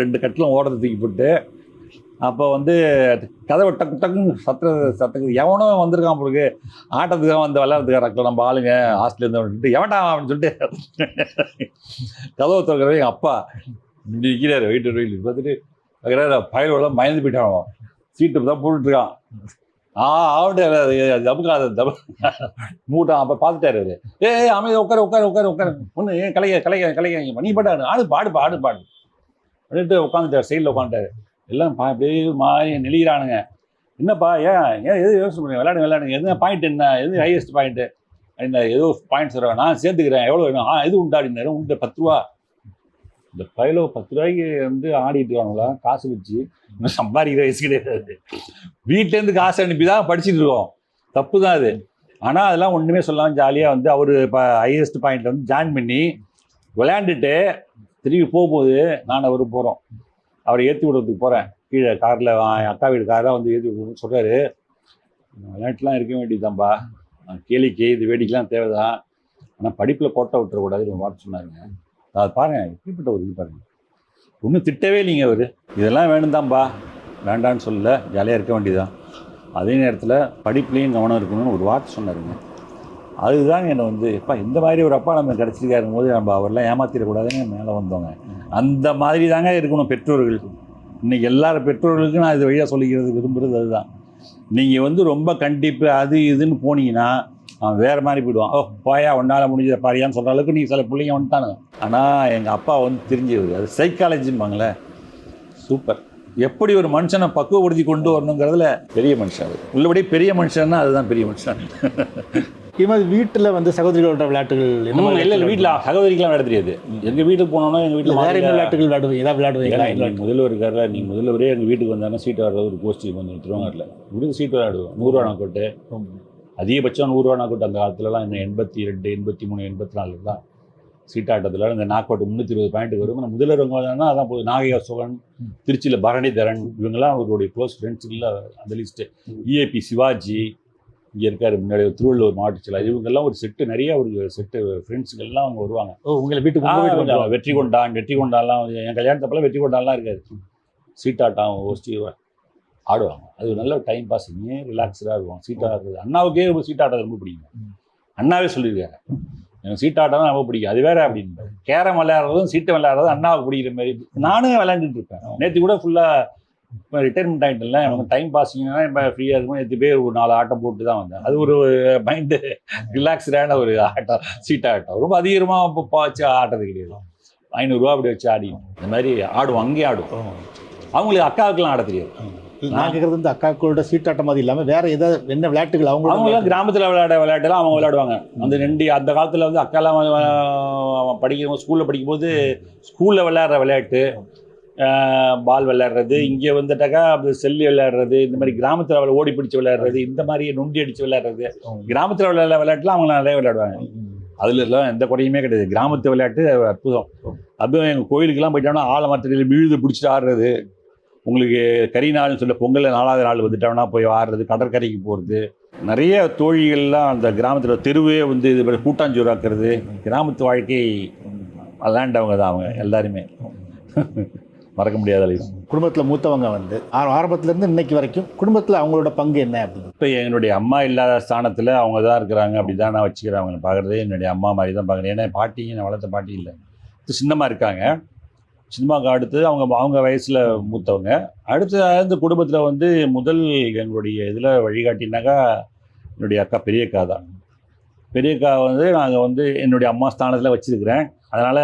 2 கட்டிலும் ஓடுறது தூக்கி போட்டு. அப்போ வந்து கதவை டக்கு டக்குன்னு சத்துக்கு எவனோ வந்திருக்கான் பிறகு ஆட்டத்துக்காக வந்து விளையாடுறதுக்காக நம்ம ஆளுங்க ஹாஸ்டலில் இருந்தவன்ட்டு எவன்டா அப்படின்னு சொல்லிட்டு கதவை திறக்கிறவங்க எங்கள் அப்பா நிற்கிறாரு வெயிட்டு பார்த்துட்டு வைக்கிறாரு. பயலோட பயந்து போயிட்டான், சீட்டு தான் போட்டுருக்கான். ஆவட்டு மூட்டான். அப்போ பார்த்துட்டாரு அவரு, அமைதி உட்காரு ஒன்று கலைக்க நீ பாட்டு ஆடு அப்படின்ட்டு உட்காந்துட்டார். சைடில் உட்காந்துட்டாரு. எல்லாம் அப்படியே மாறி நெளிகிறானுங்க. என்னப்பா ஏன் எது யோசனை பண்ணுங்க, விளையாடுங்க, எதுனா பாயிண்ட் என்ன, எது ஹையஸ்ட் பாயிண்ட்டு என்ன, ஏதோ பாயிண்ட்ஸ் வரும், நான் சேர்த்துக்கிறேன், எவ்வளோ வேணும், எது உண்டா அப்படின்னாரு. உண்டு 10 ரூபா. இந்த பயிலோ 10 ரூபாய்க்கு வந்து ஆடிட்டு இருக்கானுங்களா, காசு வச்சு சம்பாதிக்கிற வயசு கிடையாது. வீட்டிலேருந்து காசு அனுப்பி தான் படிச்சுட்டு இருக்கோம். தப்பு தான் அது. ஆனால் அதெல்லாம் ஒன்றுமே சொல்லாமல் ஜாலியாக வந்து அவர் இப்போ ஹையஸ்ட் பாயிண்ட் வந்து ஜாயின் பண்ணி விளையாண்டுட்டு திரும்பி போகும்போது நான் அவர் போகிறோம். அவரை ஏற்றி விடுறதுக்கு போகிறேன். கீழே காரில் அக்கா வீடு காராக வந்து ஏற்றி விடுறதுன்னு சொல்கிறாரு. விளையாட்டுலாம் இருக்க வேண்டியதுதான்ப்பா, கேளிக்கை இது வேடிக்கைலாம் தேவைதான், ஆனால் படிப்பில் கோட்டை விட்டுறக்கூடாதுன்னு ஒரு வார்த்தை சொன்னாருங்க. அது பாருங்கள் எப்படிப்பட்ட ஒரு இது பாருங்கள். ஒன்றும் திட்டவே இல்லைங்க அவர். இதெல்லாம் வேணும்தான்ப்பா, வேண்டான்னு சொல்லலை, ஜாலியாக இருக்க வேண்டியதுதான். அதே நேரத்தில் படிப்புலேயும் கவனம் இருக்கணும்னு ஒரு வார்த்தை சொன்னாருங்க. அதுதான் என்னை வந்து எப்பா இந்த மாதிரி ஒரு அப்பா நம்ம கிடச்சிருக்காருக்கும் போது நம்ம அவரெல்லாம் ஏமாற்றிடக்கூடாதுன்னு மேலே வந்தோங்க. அந்த மாதிரி தாங்க இருக்கணும் பெற்றோர்கள். இன்றைக்கி எல்லாரும் பெற்றோர்களுக்கும் நான் இது வழியாக சொல்லிக்கிறது விரும்புகிறது அதுதான். நீங்கள் வந்து ரொம்ப கண்டிப்பு அது இதுன்னு போனீங்கன்னா அவன் வேறு மாதிரி போயிடுவான். போயா ஒன்றால் முடிஞ்சதை பாரியான்னு சொல்கிற அளவுக்கு நீங்கள் சில பிள்ளைங்க வந்துட்டானுங்க. ஆனால் எங்கள் அப்பா வந்து தெரிஞ்சது அது சைக்காலஜிம்பாங்களே, சூப்பர். எப்படி ஒரு மனுஷனை பக்குவப்படுத்தி கொண்டு வரணுங்கிறதுல பெரிய மனுஷன். அது உள்ளபடி பெரிய மனுஷன்னா அதுதான் பெரிய மனுஷன். இது மாதிரி வீட்டில் வந்து சகோதரிகளோட விளையாட்டுகள் என்ன? இல்லை வீட்டில் சகோதரிக்கெலாம் விளையாட தெரியாது. எங்கள் வீட்டுக்கு போனோன்னா எங்கள் வீட்டில் வேறு என்ன விளையாட்டுகள் விளையாடுவீங்க? ஏதாவது விளையாடுவீங்களா? முதல்வர் இருக்காருல, நீங்கள் முதல்வரே எங்கள் வீட்டுக்கு வந்தாங்கன்னா சீட்டு விளையாடுறது ஒரு கோஷ்டி கொஞ்சம் திருவாங்கூரில் வீட்டுக்கு சீட்டு விளையாடுவோம். 100 ரூபா நாக்கோட்டு, அதிகபட்சம் 100 ரூபா நாக்கோட்டு. அந்த காலத்துலலாம் இந்த 82, 83, 84 தான் சீட்டாட்டத்தில் இந்த நாக்கோட்டு 320 பாயிண்ட்டுக்கு வரும். நம்ம முதல்வர் வந்தாங்கன்னா அதான் போகுது. நாகையா சோழன், திருச்சியில் பரணிதரன், இவங்கெல்லாம் அவருடைய க்ளோஸ் ஃப்ரெண்ட்ஸ் இல்லை அந்த லிஸ்ட்டு. EAP சிவாஜி இங்கே இருக்கார், முன்னாடி திருவள்ளூர் மாவட்ட செயலாளர், இவங்கெல்லாம் ஒரு செட்டு, நிறைய ஒரு செட்டு ஃப்ரெண்ட்ஸுங்கெல்லாம் அவங்க வருவாங்க. உங்களை வீட்டுக்கு வெற்றி கொண்டாலாம் என் கல்யாணத்தப்பெல்லாம் வெற்றி கொண்டாலாம் இருக்காது. சீட்டாட்டம் ஒஸ்டி ஆடுவாங்க. அது ஒரு நல்ல டைம் பாஸ், ஏன் ரிலாக்ஸ்டாக இருக்கும் சீட்டாடுறது. அண்ணாவுக்கே ரொம்ப சீட்டாட்டம் ரொம்ப பிடிக்கும். அண்ணாவே சொல்லியிருக்காரு, எனக்கு சீட்டாட்டம் ரொம்ப பிடிக்கும். அது வேற அப்படின்னு கேரம் விளையாடுறதும் சீட்டை விளையாடுறதும் அண்ணாவுக்கு பிடிக்கிற மாதிரி. நானும் விளையாண்டுட்டு இருப்பேன். நேற்று கூட ஃபுல்லாக இப்போ ரிட்டைர்மெண்ட் ஆகிட்டுல எனக்கு டைம் பாஸிங்னா இப்போ ஃப்ரீயாக இருக்கும். நேற்று பேர் ஒரு 4 ஆட்டம் போட்டு தான் வந்தேன். அது ஒரு மைண்டு ரிலாக்ஸ்டான ஒரு ஆட்டம், சீட்டாட்டம். ரொம்ப அதிகமாக இப்போ வச்சு ஆட்டது கிடையாது. 500 ரூபா அப்படி வச்சு ஆடிடும். இந்த மாதிரி ஆடுவோம், அங்கேயே ஆடுவோம். அவங்களுக்கு அக்காவுக்குலாம் ஆட தெரியாது. நான் கேட்குறது வந்து அக்காக்களோட சீட்டாட்டம் மாதிரி இல்லாமல் வேறு ஏதாவது என்ன விளையாட்டுகள் அவங்களாம் கிராமத்தில் விளையாட்டெல்லாம் அவங்க விளையாடுவாங்க. அந்த காலத்தில் வந்து அக்காலாம் படிக்கும் ஸ்கூலில் படிக்கும்போது ஸ்கூலில் விளையாடுற விளையாட்டு, பால் விளையாடுறது, இங்கே வந்துட்டாக்கா அப்படி செல்லி விளையாடுறது, இந்த மாதிரி கிராமத்தில் ஓடி பிடிச்சி விளையாடுறது, இந்த மாதிரி நொண்டி அடித்து விளையாடுறது, கிராமத்தில் விளையாடுற விளையாட்டுலாம் அவங்க நிறைய விளையாடுவாங்க. அதில் எல்லாம் எந்த குறையுமே கிடையாது. கிராமத்து விளையாட்டு அற்புதம். அதுவும் எங்கள் கோயிலுக்கெல்லாம் போயிட்டோம்னா ஆலமரத்தில் விழுது பிடிச்சிட்டு ஆடுறது, உங்களுக்கு கறி நாள்னு சொல்ல பொங்கலில் 4வது நாள் வந்துட்டோம்னா போய் ஆடுறது, கடற்கரைக்கு போகிறது. நிறைய தோழிகள்லாம் அந்த கிராமத்தில் தெருவே வந்து இது மாதிரி கூட்டாஞ்சோறாக்குறது. கிராமத்து வாழ்க்கை விளையாண்டவங்க தான் அவங்க எல்லாருமே. மறக்க முடியாத லைஃப். குடும்பத்தில் மூத்தவங்க வந்து ஆரம்பத்துலேருந்து இன்னைக்கு வரைக்கும் குடும்பத்தில் அவங்களோட பங்கு என்ன அப்படின்னு? இப்போ என்னுடைய அம்மா இல்லாத ஸ்தானத்தில் அவங்க தான் இருக்கிறாங்க, அப்படி தான் நான் வச்சுக்கிறேன். அவங்களை பார்க்குறதே என்னுடைய அம்மா மாதிரி தான் பார்க்குறேன். ஏன்னா பாட்டி, நான் வளர்த்த பாட்டி இல்லை, சின்னமாக இருக்காங்க. சின்னமாவுக்கு அடுத்து அவங்க வயசில் மூத்தவங்க. அடுத்து இந்த குடும்பத்தில் வந்து முதல் எங்களுடைய இதில் வழிகாட்டினாக்கா என்னுடைய அக்கா, பெரியக்கா தான். பெரியக்கா வந்து நாங்கள் வந்து என்னுடைய அம்மா ஸ்தானத்தில் வச்சுருக்கிறேன். அதனால்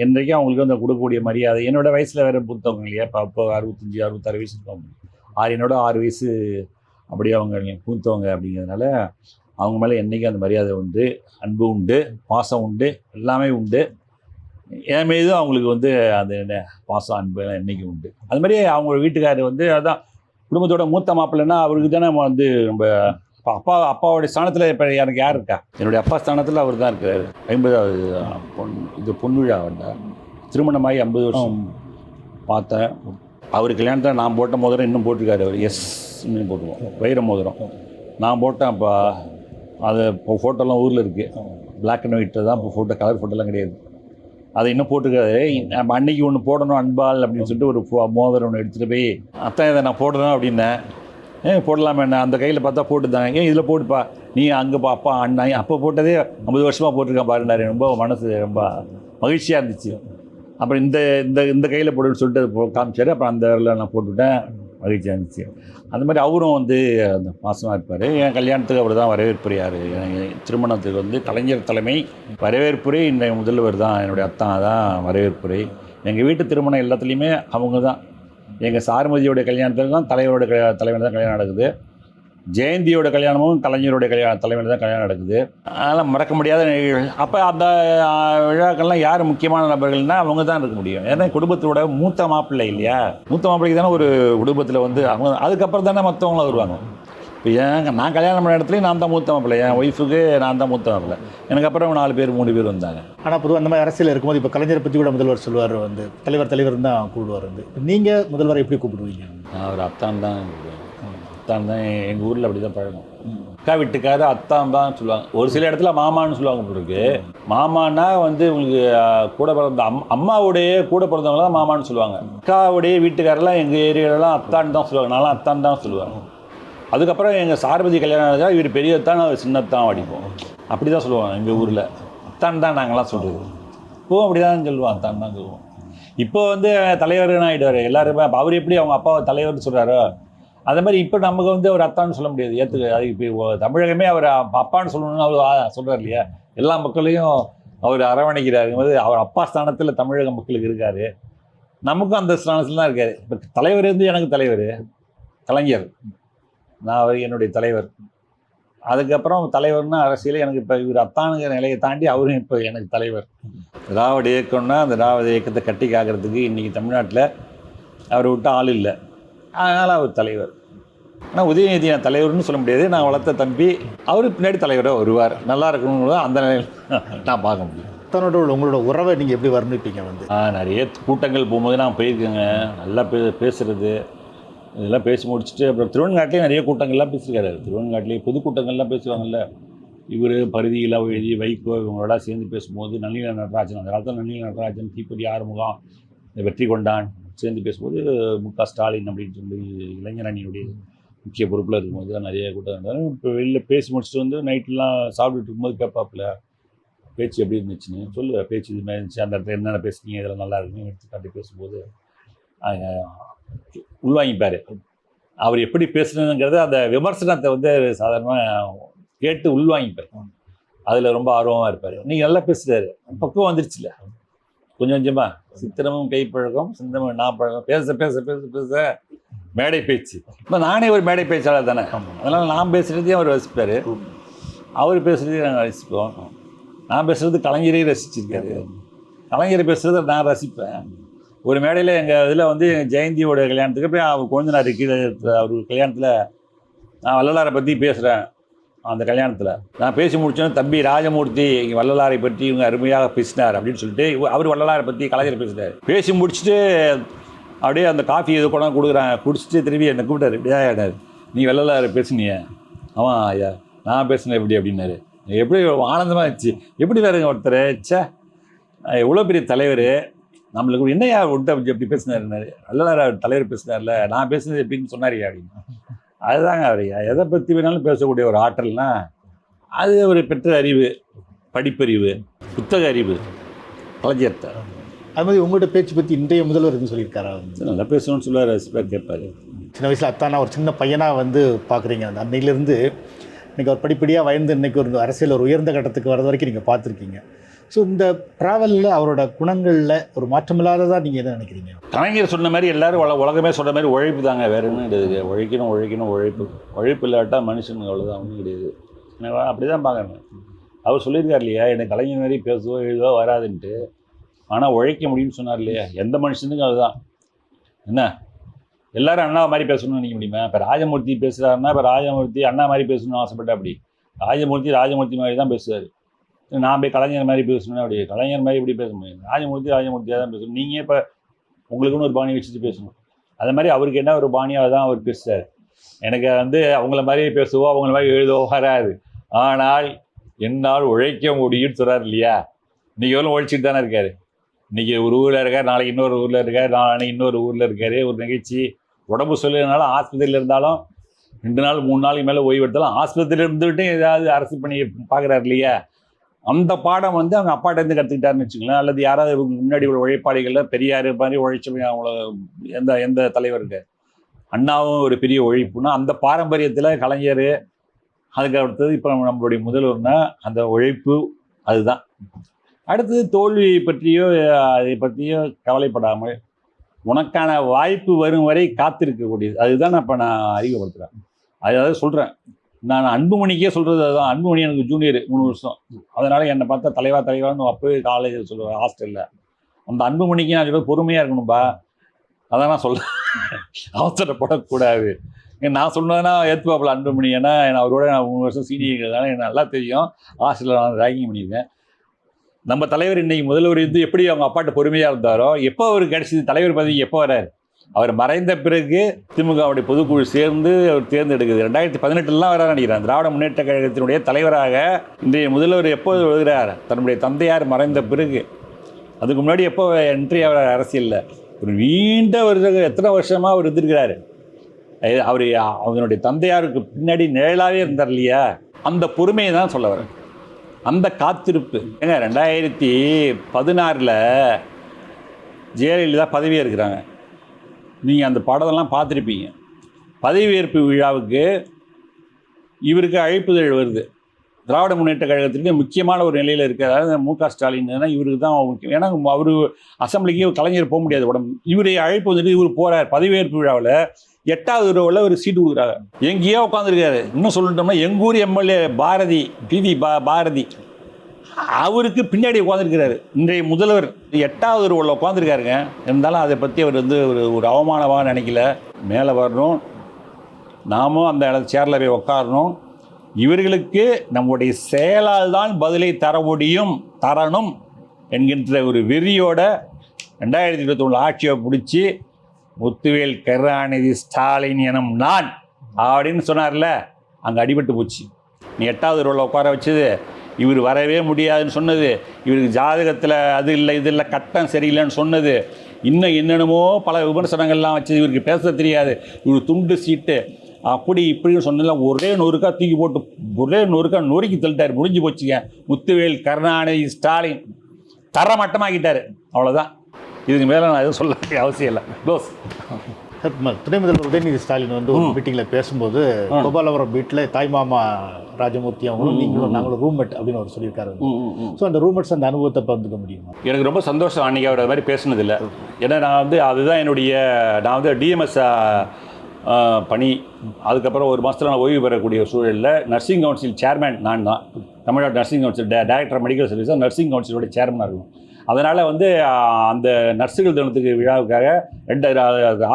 என்றைக்கும் அவங்களுக்கு வந்து கொடுக்கக்கூடிய மரியாதை. என்னோடய வயசில் வேறு மூத்தவங்க இல்லையா, இப்போ 65, 66 வயசு இருக்காங்க. என்னோட 6 வயசு அப்படியே அவங்க மூத்தவங்க. அப்படிங்கிறதுனால அவங்க மேலே என்றைக்கும் அந்த மரியாதை உண்டு, அன்பு உண்டு, பாசம் உண்டு, எல்லாமே உண்டு. என் மீதும் அவங்களுக்கு வந்து அந்த பாசம், அன்பு எல்லாம் என்றைக்கும் உண்டு. அது மாதிரி அவங்க வீட்டுக்காரர் வந்து அதான் குடும்பத்தோட மூத்த மாப்பிள்ளைன்னா அவருக்கு தானே நம்ம வந்து நம்ம அப்பாவுடைய ஸ்தானத்தில் இப்போ எனக்கு யார் இருக்கா? என்னுடைய அப்பா ஸ்தானத்தில் அவர் தான் இருக்கிறார். 50வது பொன் விழா வந்தார். திருமணமாகி 50 வருஷம் பார்த்தேன். அவர் கல்யாணத்தில் நான் போட்ட மோதிரம் இன்னும் போட்டிருக்காரு. அவர் இன்னும் போட்டுருவோம், வைர மோதிரம் நான் போட்டேன். அப்போ அது இப்போ ஃபோட்டோலாம் ஊரில் இருக்குது. பிளாக் அண்ட் ஒயிட்டு தான் இப்போ ஃபோட்டோ, கலர் ஃபோட்டோலாம் கிடையாது. அதை இன்னும் போட்டிருக்காரு. நம்ம அன்னைக்கு ஒன்று போடணும் அன்பால் அப்படின்னு சொல்லிட்டு ஒரு மோதிரம் ஒன்று எடுத்துகிட்டு போய், அத்தான் இதை நான் போடணும் அப்படின்னேன். போடலாமே என்ன, அந்த கையில் பார்த்தா போட்டுதாங்க, இதில் போட்டுப்பா நீ அங்கே அப்பா அண்ணா அப்போ போட்டதே 50 வருஷமாக போட்டிருக்கேன் பாருன்னாரு. ரொம்ப மனசு ரொம்ப மகிழ்ச்சியாக இருந்துச்சு. அப்புறம் இந்த இந்த இந்த கையில் போட்டுன்னு சொல்லிட்டு காமிச்சார். அப்புறம் அந்த விரலில் நான் போட்டுவிட்டேன், மகிழ்ச்சியாக இருந்துச்சு. அந்த மாதிரி அவரும் வந்து அந்த மாதமாக இருப்பார். என் கல்யாணத்துக்கு அவர் தான் வரவேற்புரையார். திருமணத்துக்கு வந்து கலைஞர் தலைமை வரவேற்புரை இன்றைய முதல்வர் தான், என்னுடைய அத்தான் தான் வரவேற்புரை. எங்கள் வீட்டு திருமணம் எல்லாத்துலேயுமே அவங்க தான். எங்கள் சாருமதியோட கல்யாணத்துக்கு தான் தலைவரோட தலைமையில் தான் கல்யாணம் நடக்குது. ஜெயந்தியோட கல்யாணமும் கலைஞரோட தலைமையில் தான் கல்யாணம் நடக்குது. அதனால் மறக்க முடியாத நிகழ்வுகள். அப்போ அந்த விழாக்கள்லாம் யார் முக்கியமான நபர்கள்னால் அவங்க தான் இருக்க முடியும். ஏன்னா குடும்பத்தோட மூத்த மாப்பிள்ளை இல்லையா, மூத்த மாப்பிள்ளைக்கு தானே ஒரு குடும்பத்தில் வந்து அவங்க, அதுக்கப்புறம் தானே மற்றவங்களும் வருவாங்க. இப்போ நான் கல்யாணம் பண்ண இடத்துலையும் நான் தான் மூத்த மாப்பிள்ளை, என் ஒய்ஃபுக்கு நான் தான் மூத்த மாப்பிள்ளை. எனக்கு அப்புறம் 4 பேர் 3 பேர் வந்தாங்க. ஆனால் பொதுவாக அந்த மாதிரி அரசியல் இருக்கும்போது இப்போ கலைஞரை பற்றி கூட முதல்வர் சொல்லுவார், வந்து தலைவர் தான் கூப்பிடுவார். வந்து நீங்கள் முதல்வரை எப்படி கூப்பிடுவீங்க? நான் அவர் அத்தான் தான், அத்தான் தான். எங்கள் ஊரில் அப்படி தான் பழகும். அக்கா வீட்டுக்கார அத்தான் தான் சொல்லுவாங்க. ஒரு சில இடத்துல மாமான்னு சொல்லுவாங்க. உங்களுக்கு மாமானா வந்து உங்களுக்கு கூட பிறந்த அம்மாவுடைய கூட பிறந்தவங்க தான் மாமான்னு சொல்லுவாங்க. அக்காவுடைய வீட்டுக்காரெல்லாம் எங்கள் ஏரியாலலாம் அத்தான் தான் சொல்லுவாங்க. நான்லாம் அத்தான் தான் சொல்லுவாங்க. அதுக்கப்புறம் எங்கள் சார்பதி கல்யாணம் ஆனதா இவர் பெரியத்தான், அவர் சின்னத்தான் அடிப்போம். அப்படி தான் சொல்லுவாங்க எங்கள் ஊரில். அத்தான் தான் நாங்களாம் சொல்கிறது. இப்போவும் அப்படி தான் சொல்லுவோம், அத்தான் தான் சொல்லுவோம். இப்போ வந்து தலைவர்னு ஆகிடுவார் எல்லாருமே. அப்போ அவர் எப்படி அவங்க அப்பாவை தலைவர்னு சொல்கிறாரோ அதே மாதிரி இப்போ நமக்கு வந்து அவர் அத்தான்னு சொல்ல முடியாது, ஏற்றுக்க. அது இப்போ தமிழகமே அவர் அப்பான்னு சொல்லணும்னு அவர் சொல்கிறார் இல்லையா. எல்லா மக்களையும் அவர் அரவணைக்கிறாரு போது அவர் அப்பா ஸ்தானத்தில் தமிழக மக்களுக்கு இருக்கார். நமக்கும் அந்த ஸ்தானத்தில் தான் இருக்கார். இப்போ தலைவர் வந்து எனக்கு தலைவர் கலைஞர், நான் அவர் என்னுடைய தலைவர். அதுக்கப்புறம் தலைவர்னா அரசியல் எனக்கு இப்போ இவர் அத்தானுங்கிற நிலையை தாண்டி அவரும் இப்போ எனக்கு தலைவர். திராவிட இயக்கம்னா அந்த திராவிட இயக்கத்தை கட்டி காக்கிறதுக்கு இன்றைக்கி தமிழ்நாட்டில் அவரை விட்டு ஆள் இல்லை. அதனால் அவர் தலைவர். ஆனால் உதயநிதி நான் தலைவர்னு சொல்ல முடியாது. நான் வளர்த்த தம்பி அவர் பின்னாடி தலைவராக வருவார். நல்லா இருக்கணும்னு அந்த நிலையில் நான் பார்க்க முடியும். அத்தனோட உங்களோட உறவை நீங்கள் எப்படி வர்ணிப்பீங்க? வந்து நிறைய கூட்டங்கள் போகும்போது நான் போயிருக்கேங்க. நல்லா பேசுகிறது இதெல்லாம் பேசி முடிச்சுட்டு அப்புறம் திருவண்ணாட்டிலேயே நிறைய கூட்டங்கள்லாம் பேசியிருக்காரு. திருவண்ணாட்டிலேயே பொதுக்கூட்டங்கள்லாம் பேசுவாங்கல்ல. இவர் பரிதியில் எழுதி வைகோ இவங்களோட சேர்ந்து பேசும்போது நளின நடராஜன், அந்த காலத்தில் நளின நடராஜன், தீப்பதி ஆறுமுகம், வெற்றி கொண்டான் சேர்ந்து பேசும்போது மு.க. ஸ்டாலின் அப்படின்னு சொல்லி இளைஞர் அணியுடைய முக்கிய பொறுப்பில் இருக்கும்போது தான் நிறைய கூட்டம் இருந்தாலும். இப்போ வெளியில் பேசி முடிச்சுட்டு வந்து நைட்லாம் சாப்பிட்டுட்டு இருக்கும்போது கேட்பாப்பில் பேச்சு எப்படி இருந்துச்சுன்னு சொல்லுவேன். பேச்சு இது மாதிரி இருந்துச்சு, அந்த இடத்துல என்னென்ன பேசுனீங்க, இதெல்லாம் நல்லா இருக்குன்னு எடுத்துக்காட்டி பேசும்போது உள்வாங்கிப்பார். அவர் எப்படி பேசுனதுங்கிறத அந்த விமர்சனத்தை வந்து சாதாரணமாக கேட்டு உள்வாங்கிப்பார். அதில் ரொம்ப ஆர்வமாக இருப்பார். நீங்கள் நல்லா பேசுகிறாரு, பக்குவம் வந்துருச்சுல கொஞ்சம் கொஞ்சமாக. சித்திரமும் கைப்பழக்கம், சிந்தமும் நாப்பழக்கம், பேச பேச பேச பேச மேடை பேச்சு. இப்போ நானே ஒரு மேடை பேச்சாளர் தானே, அதனால் நான் பேசுகிறதையும் அவர் ரசிப்பார், அவர் பேசுகிறதையும் நாங்கள் ரசிப்போம். நான் பேசுகிறது கலைஞரையும் ரசிச்சிருக்காரு, கலைஞரை பேசுகிறத நான் ரசிப்பேன். ஒரு மேடையில் எங்கள் இதில் வந்து எங்கள் ஜெயந்தியோட கல்யாணத்துக்கு போய் அவர் கொஞ்ச கீழே அவர் கல்யாணத்தில் நான் வள்ளலாரை பற்றி பேசுகிறேன். அந்த கல்யாணத்தில் நான் பேசி முடிச்சோன்னே தம்பி ராஜமூர்த்தி இங்கே வள்ளலாரை பற்றி இவங்க அருமையாக பேசினார் அப்படின்னு சொல்லிட்டு அவர் வள்ளலாரை பற்றி கலைஞர் பேசினார். பேசி முடிச்சுட்டு அப்படியே அந்த காஃபி எது கொண்டாந்து கொடுக்குறாங்க. குடிச்சிட்டு திரும்பி என்னை கூப்பிட்டாரு, எப்படியா நீ வள்ளலாரை பேசுனிய? ஆமாம் ஐயா நான் பேசினேன் எப்படி அப்படின்னாரு. எப்படி ஆனந்தமாக இருந்துச்சு. எப்படி வேறுங்க ஒருத்தர், சே எவ்வளோ பெரிய தலைவர், நம்மளுக்கு என்னையா விட்டு எப்படி பேசினாருன்னாரு, அல்ல தலைவர் பேசினார்ல, நான் பேசுனது எப்படின்னு சொன்னாரியா அப்படின்னு. அதுதாங்க அவர் எதை பற்றி வேணாலும் பேசக்கூடிய ஒரு ஆற்றல்னா அது ஒரு பெற்ற அறிவு, படிப்பறிவு, புத்தக அறிவு, கலைஞர்த்த. அது மாதிரி உங்கள்கிட்ட பேச்சு பற்றி இன்றைய முதல்வர் எதுவும் சொல்லியிருக்காரா? நல்லா பேசணும்னு சொல்லுவார், ரசிப்பார், கேட்பார். சின்ன வயசில் அத்தானா ஒரு சின்ன பையனாக வந்து பார்க்குறீங்க. அந்த அன்னையிலேருந்து இன்றைக்கி ஒரு படிப்படியாக வயந்து இன்றைக்கி ஒரு அரசியல் ஒரு உயர்ந்த கட்டத்துக்கு வர்றது வரைக்கும் நீங்கள் பார்த்துருக்கீங்க. ஸோ இந்த ட்ராவலில் அவரோட குணங்களில் ஒரு மாற்றமில்லாததாக நீங்கள் எதை நினைக்கிறீங்க? கலைஞர் சொன்ன மாதிரி எல்லாரும் உலகமே சொன்ன மாதிரி உழைப்பு தாங்க, வேறு என்ன கிடையாது. உழைக்கணும் உழைக்கணும் உழைப்பு. உழைப்பு இல்லாட்டா மனுஷனுக்கு அவ்வளோதான், ஒன்றும் கிடையாது. எனக்கு அப்படி தான் பார்க்குறேன். அவர் சொல்லியிருக்கார் இல்லையா, எனக்கு கலைஞர் மாதிரி பேசுவோ எழுதவோ வராதுன்ட்டு, ஆனால் உழைக்க முடியும்னு சொன்னார் இல்லையா. எந்த மனுஷனுக்கும் அதுதான். என்ன எல்லாரும் அண்ணா மாதிரி பேசணும்னு நினைக்க முடியுமா? இப்போ ராஜமூர்த்தி பேசுகிறாருன்னா இப்போ ராஜமூர்த்தி அண்ணா மாதிரி பேசணும்னு ஆசைப்பட்டா அப்படி ராஜமூர்த்தி மாதிரி தான் பேசுவார். நான் போய் கலைஞர் மாதிரி பேசணும்னா அப்படி கலைஞர் மாதிரி எப்படி பேச முடியும்? ராஜமூர்த்தியாக தான் பேசணும். நீங்கள் இப்போ உங்களுக்குன்னு ஒரு பாணி வச்சுட்டு பேசணும். அது மாதிரி அவருக்கு என்ன ஒரு பாணியாக தான் அவர் பேசுகிறார். எனக்கு வந்து அவங்கள மாதிரி பேசுவோ அவங்கள மாதிரி எழுதவோ வராது, ஆனால் என்னால் உழைக்க முடியும்னு சொல்கிறார் இல்லையா. இன்றைக்கி எவ்வளோ உழைச்சிட்டு தானே இருக்கார். இன்றைக்கி ஒரு ஊரில் இருக்கார், நாளைக்கு இன்னொரு ஊரில் இருக்கார், நாளைக்கு இன்னொரு ஊரில் இருக்கார். ஒரு நிகழ்ச்சி உடம்பு சொல்லினாலும் ஆஸ்பத்திரியில் இருந்தாலும் 2 நாள் 3 நாளைக்கு மேலே ஓய்வு எடுத்தாலும் ஆஸ்பத்திரியில் இருந்துகிட்டே ஏதாவது அரசு பண்ணி பார்க்குறாரு இல்லையா. அந்த பாடம் வந்து அவங்க அப்பாட்டேருந்து கற்றுக்கிட்டாருன்னு வச்சுக்கலாம். அல்லது யாராவது முன்னாடி உள்ள உழைப்பாளிகளில் பெரியார் மாதிரி உழைச்சவங்க அவங்கள எந்த தலைவருக்கு. அண்ணாவும் ஒரு பெரிய உழைப்புனா அந்த பாரம்பரியத்தில் கலைஞர், அதுக்கு அடுத்தது இப்போ நம்மளுடைய முதல்வர்னா அந்த உழைப்பு அதுதான். அடுத்தது தோல்வி பற்றியோ அதை பற்றியோ கவலைப்படாமல் உனக்கான வாய்ப்பு வரும் வரை காத்திருக்கக்கூடியது. அதுதான் இப்போ நான் அறிமுகப்படுத்துகிறேன். அதாவது சொல்கிறேன், நான் அன்புமணிக்கே சொல்கிறது அதுதான். அன்புமணி எனக்கு ஜூனியர் 3 வருஷம். அதனால் என்னை பார்த்தா தலைவான்னு அப்போவே காலேஜில் சொல்லுவேன், ஹாஸ்டலில். அந்த அன்புமணிக்கு நான் சொல்ல பொறுமையாக இருக்கணும்பா, அதான் நான் சொல்கிறேன். அவசரப்படக்கூடாது. நான் சொன்னதுன்னா ஏற்றுப்பாப்பில் அன்புமணி. ஏன்னா அவரோட நான் 3 வருஷம் சீனியர்கிறதுனால எனக்கு நல்லா தெரியும். ஹாஸ்டலில் நான் ரேகிங் பண்ணியிருக்கேன். நம்ம தலைவர் இன்றைக்கி முதல்வர் வந்து எப்படி அவங்க அப்பாட்ட பொறுமையாக இருந்தாரோ, எப்போ அவர் கிடைச்சது தலைவர் பதவி எப்போ வரார்? அவர் மறைந்த பிறகு திமுகவுடைய பொதுக்குழு சேர்ந்து அவர் தேர்ந்தெடுக்குது. 2018 வர நினைக்கிறார். திராவிட முன்னேற்ற கழகத்தினுடைய தலைவராக இன்றைய முதல்வர் எப்போது வருகிறார்? தன்னுடைய தந்தையார் மறைந்த பிறகு. அதுக்கு முன்னாடி எப்போ என்ட்ரி ஆகிறார் அரசியலில்? ஒரு நீண்ட வருஷம், எத்தனை வருஷமாக அவர் இருந்திருக்கிறாரு. அவர் அவனுடைய தந்தையாருக்கு பின்னாடி நிழலாகவே இருந்தார் இல்லையா. அந்த பொறுமையை தான் சொல்ல வர, அந்த காத்திருப்பு. ஏங்க 2016 ஜெயலலிதா பதவியாக இருக்கிறாங்க. நீங்கள் அந்த படத்தெல்லாம் பார்த்துருப்பீங்க. பதவியேற்பு விழாவுக்கு இவருக்கு அழைப்புதழ் வருது. திராவிட முன்னேற்ற கழகத்திற்கு முக்கியமான ஒரு நிலையில் இருக்கிறார் மு.க. ஸ்டாலின். இவருக்கு தான் முக்கியம். ஏன்னா அவர் அசம்பிளிக்கு கலைஞர் போக முடியாது உடம்பு. இவரை அழைப்பு வந்துட்டு இவர் போகிறார். பதவியேற்பு விழாவில் 8வது ரோவில் ஒரு சீட்டு கொடுக்குறாங்க. எங்கேயோ உட்காந்துருக்காரு. இன்னும் சொல்லிட்டோம்னா எங்கூர் எம்எல்ஏ பாரதி, பிவி பாரதி, அவருக்கு பின்னாடி உட்காந்துருக்கிறாரு. இன்றைய முதல்வர் 8வது ரோவில் உட்காந்துருக்காருங்க. இருந்தாலும் அதை பற்றி அவர் வந்து ஒரு அவமானமாக நினைக்கல. மேலே வரணும், நாமும் அந்த சேரில் போய் உட்காரணும். இவர்களுக்கு நம்முடைய செயலால் தான் பதிலை தரணும் என்கின்ற ஒரு வெறியோட 2021 ஆட்சியை பிடிச்சி முத்துவேல் கருணாநிதி ஸ்டாலின் எனும் நான் அப்படின்னு சொன்னார்ல, அங்கே அடிபட்டு போச்சு. நீ 8வது ரோவில் உட்கார வச்சது, இவர் வரவே முடியாதுன்னு சொன்னது, இவருக்கு ஜாதகத்தில் அது இல்லை இது இல்லை கட்டம் சரியில்லைன்னு சொன்னது, இன்னும் என்னென்னமோ பல விமர்சனங்கள்லாம் வச்சு இவருக்கு பேச தெரியாது, இவர் துண்டு சீட்டு அப்படி இப்படின்னு சொன்னதில்ல. ஒரே நொறுக்கா தூக்கி போட்டு ஒரே நொறுக்கா நொறுக்கி தள்ளிட்டார். முடிஞ்சு போச்சுங்க. முத்துவேல் கருணாநிதி ஸ்டாலின் தரமட்டமாக்கிட்டார். அவ்வளோதான். இதுக்கு மேலே நான் எதுவும் சொல்ல வேண்டிய அவசியம் இல்லை. க்ளோஸ். துணை முதல்வர் உதயநிதி ஸ்டாலின் வந்து ஒரு மீட்டிங்கில் பேசும்போது கோபாலபுரம் வீட்டில் தாய்மாமா ராஜமூர்த்தி அவங்களும் நீங்களும் நாங்களும் ரூம்மேட் அப்படின்னு அவர் சொல்லியிருக்காரு. ஸோ அந்த ரூம்மேட்ஸ் அந்த அனுபவத்தை பகிர்ந்துக்க முடியுமா? எனக்கு ரொம்ப சந்தோஷம். அன்றைக்கி அவர் அது மாதிரி பேசுனதில்லை. ஏன்னா நான் வந்து அதுதான் நான் வந்து டிஎம்எஸ் பணி, அதுக்கப்புறம் ஒரு மாதத்தில் நான் ஓய்வு பெறக்கூடிய சூழலில் நர்சிங் கவுன்சில் சேர்மேன் நான் தான். Tamil Nadu nursing council director medical சர்வீஸாக நர்சிங் கவுன்சிலோட சேர்மனாக இருக்கும். அதனால் வந்து அந்த நர்ஸுகள் தினத்துக்கு விழாவுக்காக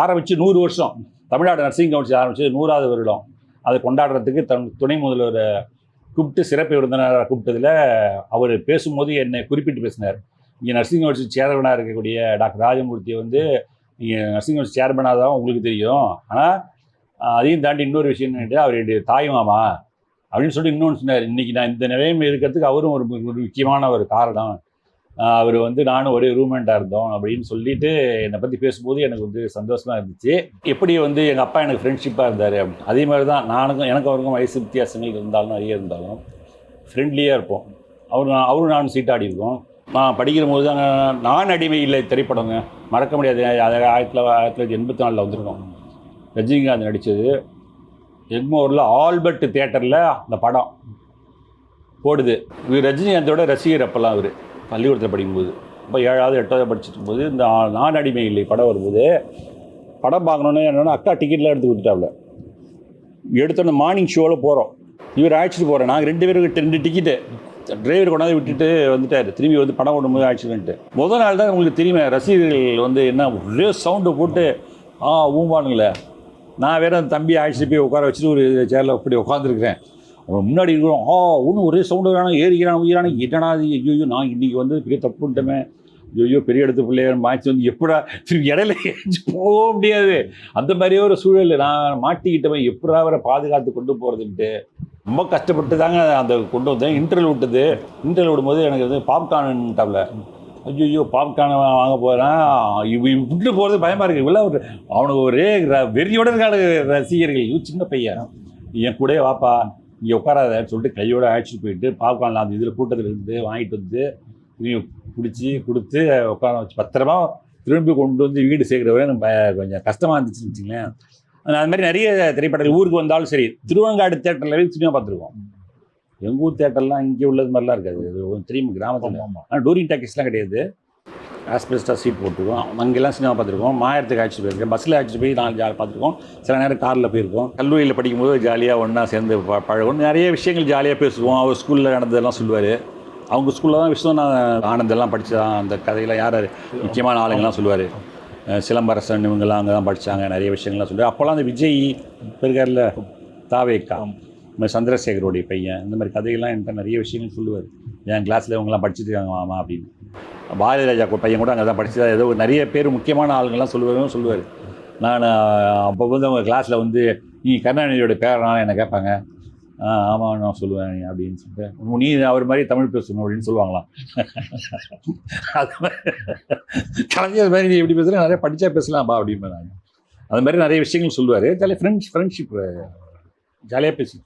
ஆரம்பித்து 100 வருஷம் தமிழ்நாடு நர்சிங் கவுன்சில் ஆரம்பித்து 100வது வருடம் அதை கொண்டாடுறதுக்கு துணை முதல்வர் கூப்பிட்டு சிறப்பு விருந்தினராக கூப்பிட்டதில் அவர் பேசும்போது என்னை குறிப்பிட்டு பேசினார். இங்கே நர்சிங் கவுன்சில் சேர்மனாக இருக்கக்கூடிய டாக்டர் ராஜமூர்த்தியை வந்து நீங்கள் நர்சிங் கவுன்சில் சேர்மனாக தான் உங்களுக்கு தெரியும், ஆனால் அதையும் தாண்டி இன்னொரு விஷயம் என்னட்டு அவர் என்னுடைய தாய் மாமா அப்படின்னு சொல்லிட்டு இன்னொன்று சொன்னார். இன்றைக்கி நான் இந்த நிலைமை இருக்கிறதுக்கு அவரும் ஒரு முக்கியமான ஒரு காரணம். அவர் வந்து நானும் ஒரே ரூம்மேட்டாக இருந்தோம் அப்படின்னு சொல்லிட்டு என்னை பற்றி பேசும்போது எனக்கு வந்து சந்தோஷமாக இருந்துச்சு. எப்படி வந்து எங்கள் அப்பா எனக்கு ஃப்ரெண்ட்ஷிப்பாக இருந்தார் அப்படின்னு, அதே மாதிரி தான் எனக்கு அவருக்கும் வயசு வித்தியாசங்கள் இருந்தாலும் நிறைய இருந்தாலும் ஃப்ரெண்ட்லியாக இருப்போம். அவரும் நானும் சீட்டாடி இருக்கோம். நான் படிக்கிற போது தான் நான் அடிமை இல்லை திரைப்படங்க மறக்க முடியாது. 1984 வந்திருக்கோம். ரஜினிகாந்த் நடித்தது. எக்மோரில் ஆல்பர்ட் தியேட்டரில் அந்த படம் போடுது. இவர் ரஜினிகாந்தோட ரசிகர். அப்போல்லாம் அவர் பள்ளிக்கூடத்தில் படிக்கும்போது, இப்போ 7வது 8வது படிச்சுட்டு இருக்கும்போது இந்த நான் அடிமை இல்லை படம் வரும்போது படம் பார்க்கணுன்னு என்னென்னா அக்கா டிக்கெட்லாம் எடுத்து கொடுத்துட்டாப்ல. எடுத்தோன்னே மார்னிங் ஷோவில் போகிறோம். இவர் அழைச்சிட்டு போகிறேன். நாங்கள் 2 பேருக்கு 2 டிக்கெட்டு. டிரைவர் கொண்டாந்து விட்டுட்டு வந்துட்டார். திரும்பி வந்து படம் ஓடும்போது ஆக்சிடென்ட்டு. முதல் நாள் தான் உங்களுக்கு தெரியுமே ரசிகர்கள் வந்து என்ன ஒரே சவுண்டை போட்டு ஊம்பானுங்களே. நான் வேறு அந்த தம்பி அழைச்சிட்டு போய் உட்கார வச்சுட்டு ஒரு சேரில் அப்படி உட்காந்துருக்கிறேன். அவன் முன்னாடி இருக்கிறோம். ஒன்றும் ஒரே சவுண்டு வேணாம், ஏறிக்கிறான் உயிரான என்னடா அது, ஐயோ நான் இன்றைக்கி வந்து பெரிய தப்புன்ட்டமே, ஐயோ பெரிய இடத்து பிள்ளைய மாய்ச்சி வந்து எப்படா திரும்பி இடையில போக முடியாது. அந்த மாதிரியே ஒரு சூழல் நான் மாட்டிக்கிட்டவன் எப்படா அவரை பாதுகாத்து கொண்டு போகிறதுன்ட்டு ரொம்ப கஷ்டப்பட்டு தாங்க அந்த கொண்டு வந்தேன். இன்டர்வல் விடும்போது எனக்கு வந்து பாப்கார்ன்ட்டாப்ல. ஐயோ பாப்கார்னை வாங்க போகிறேன். விட்டு போகிறது பயமாக இருக்குது. இவ்வளோ அவனுக்கு ஒரே வெறியோட இருக்கான ரசிகர்கள். சின்ன பையன் என் கூட வாப்பா இங்கே உட்காராதன்னு சொல்லிட்டு கையோடு அழைச்சிட்டு போயிட்டு பாப்கார்னில் அந்த இதில் கூட்டத்தில் இருந்து வாங்கிட்டு வந்து பிடிச்சி கொடுத்து உட்கார வச்சு பத்திரமா திரும்பி கொண்டு வந்து வீடு சேர்க்குறவரை நம்ம கொஞ்சம் கஷ்டமாக இருந்துச்சுன்னு வச்சுங்களேன். அது மாதிரி நிறைய திரைப்படங்கள் ஊருக்கு வந்தாலும் சரி, திருவங்காடு தேட்டரில் சினிமா பார்த்துருக்கோம். எங்கள் ஊர் தேட்டர்லாம் இங்கே உள்ளது மாதிரிலாம் இருக்காது. அது தெரியும் கிராமத்தில். ஆனால் டூரிங் டாக்கீஸ்லாம் கிடையாது. ஆஸ்பெஸ்டாக சீட் போட்டிருக்கோம். அங்கெல்லாம் சினிமா பார்த்துருக்கோம். மாயத்துக்கு அழைச்சிட்டு போயிருக்கேன். பஸ்ஸில் அழைச்சிட்டு போய் 4 ஜாலியாக பார்த்துருக்கோம். சில நேரம் காரில் போயிருக்கோம். கல்லூரியில் படிக்கும்போது ஜாலியாக ஒன்றா சேர்ந்து பழகும். நிறைய விஷயங்கள் ஜாலியாக பேசுவோம். அவர் ஸ்கூலில் நடந்ததெல்லாம் சொல்லுவார். அவங்க ஸ்கூலில் தான் விஸ்வநாதன் ஆனந்தெல்லாம் படித்தான். அந்த கதையெல்லாம் யார் முக்கியமான ஆளுங்கள்லாம் சொல்லுவார். சிலம்பரசன் இவங்கெல்லாம் அங்கே தான் படித்தாங்க. நிறைய விஷயங்கள்லாம் சொல்லுவார். அப்போல்லாம் அந்த விஜய் இருக்கார்ல, தாவேக்கா, இந்த மாதிரி சந்திரசேகரோடைய பையன், இந்த மாதிரி கதைகள்லாம் என்கிட்ட நிறைய விஷயங்கள் சொல்லுவார். என் கிளாஸில் இவங்கெல்லாம் படிச்சுட்டு இருக்காங்க மாமா அப்படின்னு. பாரதிராஜா பையன் கூட அங்கே தான் படிச்சு ஏதோ நிறைய பேர் முக்கியமான ஆளுங்கள்லாம் சொல்லுவார். நான் அப்போ வந்து அவங்க கிளாஸில் வந்து நீ கருணாநிதியோட பேரனாலும் என்னை கேட்பாங்க. ஆமாம் நான் சொல்லுவேன் அப்படின்னு சொல்லிட்டு, நீ அவர் மாதிரி தமிழ் பேசணும் அப்படின்னு சொல்லுவாங்களாம். அது மாதிரி கலைஞர் மாதிரி நீ எப்படி பேசுகிறேன், நிறைய படித்தா பேசலாம்ப்பா அப்படின்னு. அது மாதிரி நிறைய விஷயங்கள் சொல்லுவார். ஜாலியாக ஃப்ரெண்ட்ஷிப் ஜாலியாக பேசி